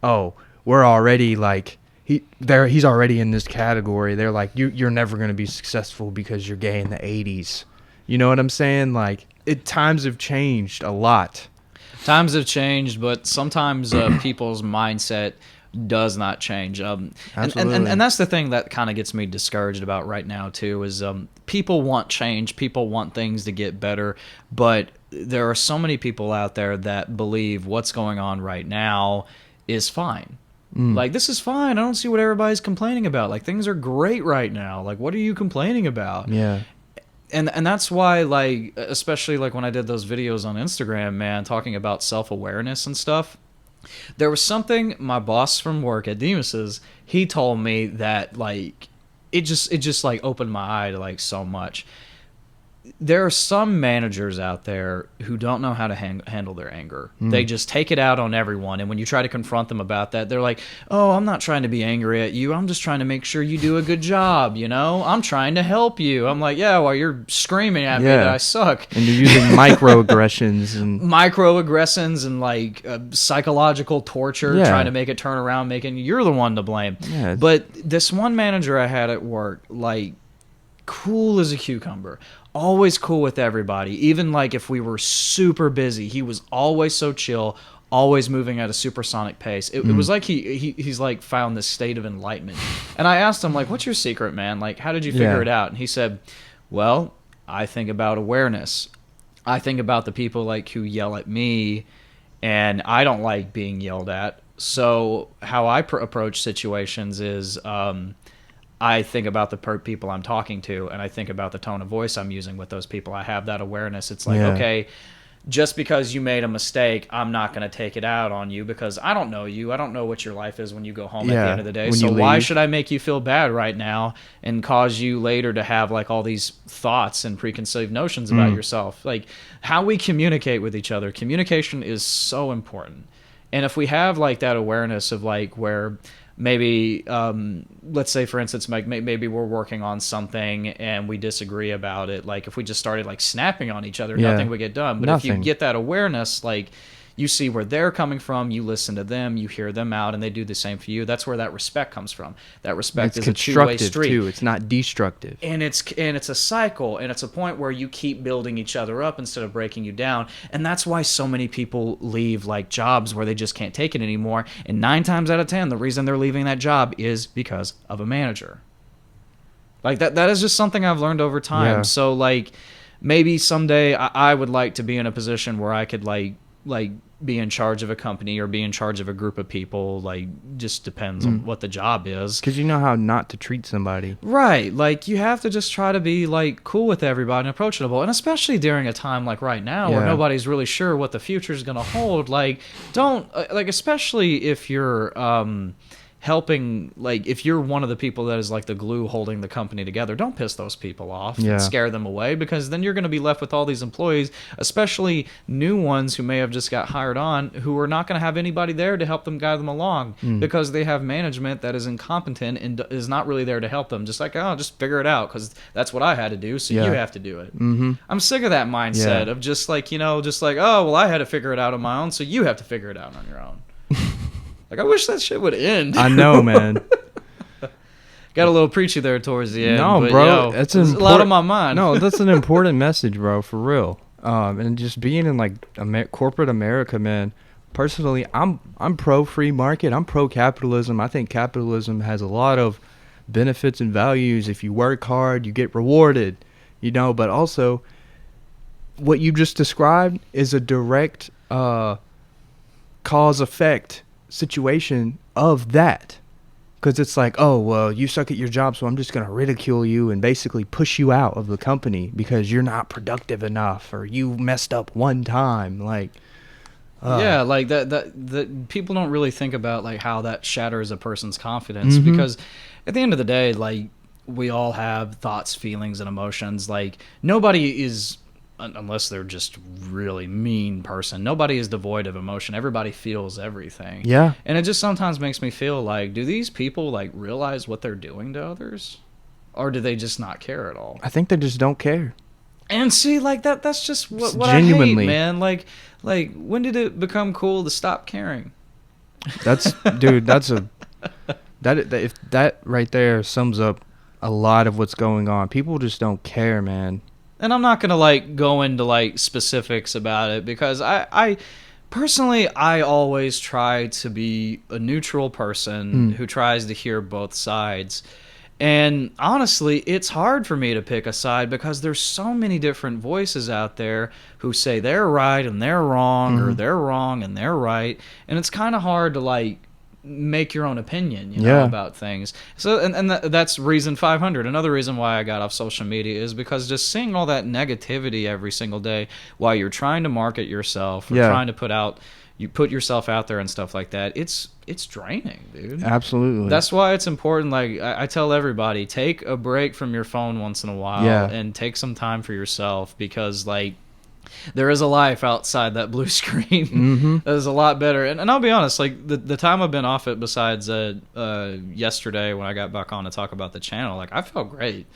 oh, we're already like, he's already in this category. They're like, you're never going to be successful because you're gay in the 80s. You know what I'm saying? Like, times have changed a lot. Times have changed, but sometimes people's mindset does not change. Absolutely. And that's the thing that kind of gets me discouraged about right now too, is people want change, people want things to get better, but there are so many people out there that believe what's going on right now is fine. Like, this is fine. I don't see what everybody's complaining about. Like, things are great right now. Like, what are you complaining about? Yeah. And that's why, like, especially like when I did those videos on Instagram, man, talking about self-awareness and stuff, there was something my boss from work at Demas's, he told me that, like, it just like opened my eye to, like, so much. There are some managers out there who don't know how to handle their anger. They just take it out on everyone, and when you try to confront them about that, they're like, "Oh, I'm not trying to be angry at you. I'm just trying to make sure you do a good job, you know? I'm trying to help you." I'm like, "Yeah, well, you're screaming at me that I suck." And you're using microaggressions and like psychological torture, trying to make it turn around, making you're the one to blame. Yeah. But this one manager I had at work, like, cool as a cucumber, always cool with everybody. Even like if we were super busy, he was always so chill, always moving at a supersonic pace. It was like he's like found this state of enlightenment. And I asked him, like, "What's your secret, man? Like, how did you figure it out?" And he said, "Well, I think about awareness. I think about the people, like, who yell at me, and I don't like being yelled at. So how I approach situations is I think about the people I'm talking to, and I think about the tone of voice I'm using with those people. I have that awareness. It's like, okay, just because you made a mistake, I'm not going to take it out on you because I don't know you. I don't know what your life is when you go home at the end of the day. So why should I make you feel bad right now and cause you later to have, like, all these thoughts and preconceived notions about yourself?" Like, how we communicate with each other, communication is so important. And if we have, like, that awareness of, like, where maybe let's say, for instance, like, maybe we're working on something and we disagree about it, like, if we just started, like, snapping on each other, nothing would get done. But if you get that awareness, like, you see where they're coming from, you listen to them, you hear them out, and they do the same for you. That's where that respect comes from. That respect is a two-way street too. It's not destructive. And it's a cycle, and it's a point where you keep building each other up instead of breaking you down. And that's why so many people leave, like, jobs where they just can't take it anymore. And 9 times out of 10, the reason they're leaving that job is because of a manager. Like, that is just something I've learned over time. Yeah. So, like, maybe someday I would like to be in a position where I could, like be in charge of a company or be in charge of a group of people. Like, just depends on what the job is. Because you know how not to treat somebody. Right. Like, you have to just try to be, like, cool with everybody and approachable. And especially during a time like right now where nobody's really sure what the future is going to hold. Like, don't, like, especially if you're helping, like, if you're one of the people that is, like, the glue holding the company together, don't piss those people off and scare them away, because then you're going to be left with all these employees, especially new ones who may have just got hired on, who are not going to have anybody there to help them, guide them along, because they have management that is incompetent and is not really there to help them. Just like, oh, just figure it out because that's what I had to do, so you have to do it. I'm sick of that mindset of just, like, you know, just like, oh, well, I had to figure it out on my own, so you have to figure it out on your own. Like, I wish that shit would end. I know, man. Got a little preachy there towards the end. No, but, bro, that's a lot on my mind. No, that's an important message, bro, for real. And just being in, like, corporate America, man. Personally, I'm pro free market. I'm pro capitalism. I think capitalism has a lot of benefits and values. If you work hard, you get rewarded, you know. But also, what you just described is a direct cause effect situation of that, because it's like, oh, well, you suck at your job, so I'm just going to ridicule you and basically push you out of the company because you're not productive enough or you messed up one time. Like, yeah, like that people don't really think about, like, how that shatters a person's confidence, because at the end of the day, like, we all have thoughts, feelings, and emotions. Like, nobody is, unless they're just really mean person, nobody is devoid of emotion. Everybody feels everything. Yeah. And it just sometimes makes me feel like, do these people, like, realize what they're doing to others? Or do they just not care at all? I think they just don't care. And see, like, that's just what Genuinely. I hate, man. Like, when did it become cool to stop caring? That's, dude, if that right there sums up a lot of what's going on. People just don't care, man. And I'm not going to, like, go into, like, specifics about it, because I personally, I always try to be a neutral person who tries to hear both sides. And honestly, it's hard for me to pick a side, because there's so many different voices out there who say they're right and they're wrong, or they're wrong and they're right. And it's kind of hard to, like, make your own opinion, you know, about things. So, and that's reason 500. Another reason why I got off social media is because just seeing all that negativity every single day while you're trying to market yourself, or trying to put yourself out there and stuff like that, it's draining, dude. Absolutely. That's why it's important. Like, I tell everybody, take a break from your phone once in a while, and take some time for yourself, because, like, there is a life outside that blue screen that is a lot better. And I'll be honest, like, the time I've been off it, besides yesterday when I got back on to talk about the channel, like, I felt great.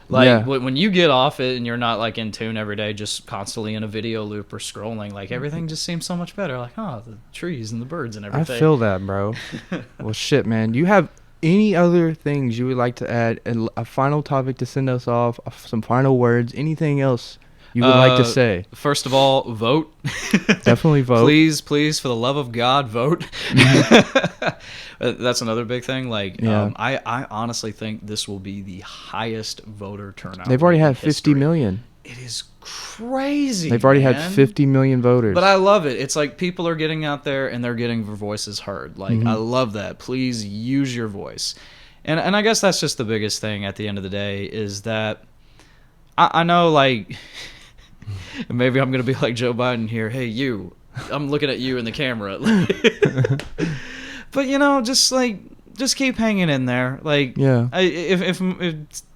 Like, when you get off it and you're not, like, in tune every day, just constantly in a video loop or scrolling, like, everything just seems so much better. Like, oh, the trees and the birds and everything. I feel that, bro. Well, shit, man. Do you have any other things you would like to add? A final topic to send us off? Some final words? Anything else you would like to say? First of all, vote. Definitely vote. Please, for the love of God, vote. That's another big thing. Like, I honestly think this will be the highest voter turnout. They've already had 50 history. million. It is crazy. They've already man. had 50 million voters. But I love it. It's like people are getting out there and they're getting their voices heard. Like, I love that. Please use your voice. And I guess that's just the biggest thing at the end of the day, is that I know, like, maybe I'm going to be like Joe Biden here. Hey, you. I'm looking at you in the camera. But, you know, just keep hanging in there. Like, if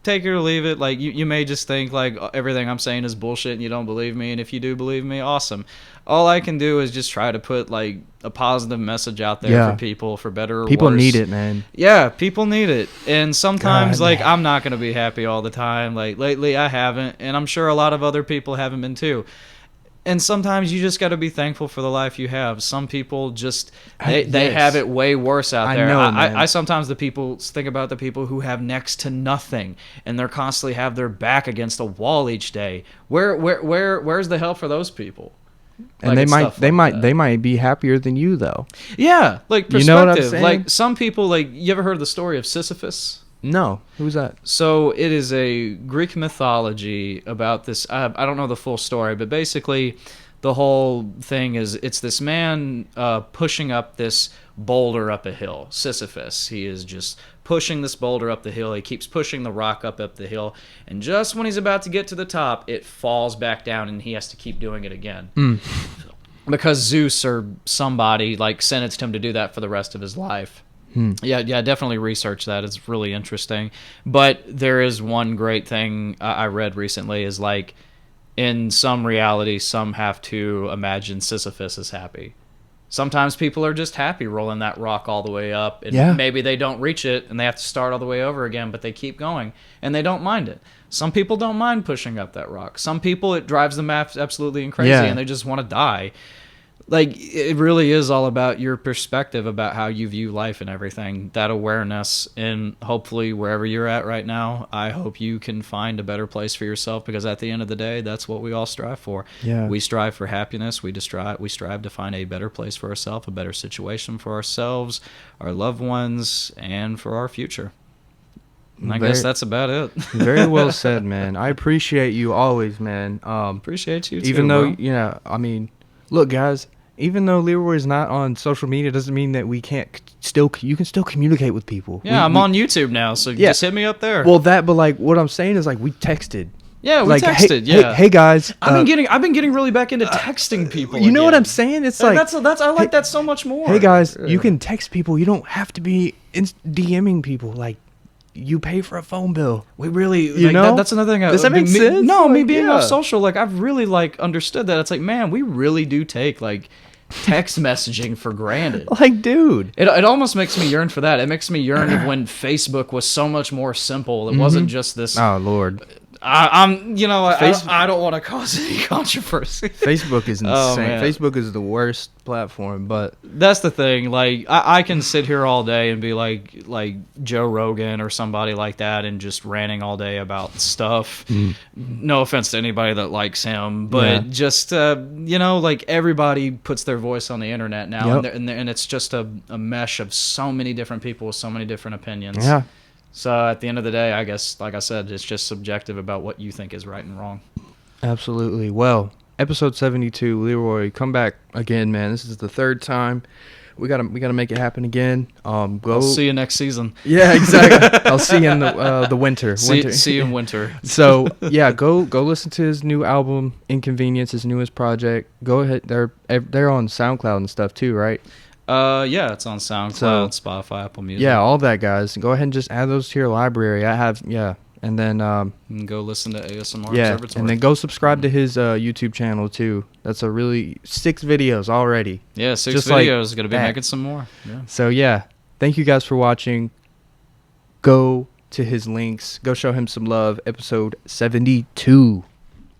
take it or leave it, like, you may just think, like, everything I'm saying is bullshit and you don't believe me. And if you do believe me, awesome. All I can do is just try to put, like, a positive message out there for people, for better or worse. People need it, man. Yeah, people need it. And sometimes, like, I'm not going to be happy all the time. Like, lately I haven't. And I'm sure a lot of other people haven't been too. And sometimes you just got to be thankful for the life you have. Some people just, they have it way worse out there. I sometimes think about the people who have next to nothing, and they're constantly have their back against a wall each day. Where's the help for those people? And like, they might be happier than you, though. Yeah, like, perspective. You know what I'm saying? Like, some people, like, you ever heard the story of Sisyphus? No. Who's that? So it is a Greek mythology about this. I don't know the full story, but basically the whole thing is it's this man pushing up this boulder up a hill. Sisyphus. He is just pushing this boulder up the hill. He keeps pushing the rock up the hill. And just when he's about to get to the top, it falls back down and he has to keep doing it again. Because Zeus or somebody, like, sentenced him to do that for the rest of his life. Yeah, definitely research that. It's really interesting. But there is one great thing I read recently is, like, in some reality, some have to imagine Sisyphus is happy. Sometimes people are just happy rolling that rock all the way up, and maybe they don't reach it and they have to start all the way over again, but they keep going and they don't mind it. Some people don't mind pushing up that rock. Some people, it drives them absolutely crazy and they just want to die. Like, it really is all about your perspective about how you view life and everything, that awareness. And hopefully wherever you're at right now, I hope you can find a better place for yourself, because at the end of the day, that's what we all strive for. We strive for happiness. We strive to find a better place for ourselves, a better situation for ourselves, our loved ones, and for our future. And I guess that's about it. Very well said, man. I appreciate you always, man. Appreciate you too, even though, bro. you know, I mean, look, guys, even though Leeroy is not on social media, doesn't mean that we can't you can still communicate with people. Yeah, I'm on YouTube now, so just hit me up there. Well, but like, what I'm saying is, like, we texted. Yeah, we like, texted. Hey guys, I've been getting really back into texting people. You know what I'm saying? It's like that's I like that so much more. Hey guys, you can text people. You don't have to be DMing people. Like, you pay for a phone bill. We really, You like, know? that's another thing. Does that make sense? No, me Like, being yeah. off social, like I've really like understood that. It's like, man, we really do take like text messaging for granted. Like, dude. It almost makes me yearn for that. It makes me yearn of when Facebook was so much more simple. It wasn't just this. Oh, Lord. I'm, you know, Face- I don't want to cause any controversy. Facebook is insane. Oh, man. Facebook is the worst platform, but That's the thing. Like, I can sit here all day and be like Joe Rogan or somebody like that and just ranting all day about stuff. No offense to anybody that likes him, but Yeah. just, you know, like everybody puts their voice on the internet now, Yep. and it's just a mesh of so many different people with so many different opinions. yeah. So at the end of the day, I guess, like I said, it's just subjective about what you think is right and wrong. Absolutely. Well, episode 72, Leeroy, come back again, man. This is the third time. We gotta make it happen again. Go. I'll see you next season. Yeah, exactly. I'll see you in the winter. See you in winter. So yeah, go listen to his new album, Inconvenience, his newest project. Go ahead. They're on SoundCloud and stuff too, right? Yeah, it's on SoundCloud, So- Spotify, Apple Music. Yeah, all that, guys. Go ahead and just add those to your library. And then And go listen to ASMR yeah, Observatory. and then go subscribe to his YouTube channel too. That's a really 6 videos already. yeah, 6 just like videos. Gonna be that. making some more. Yeah. So yeah, thank you guys for watching. Go to his links. Go show him some love. Episode 72.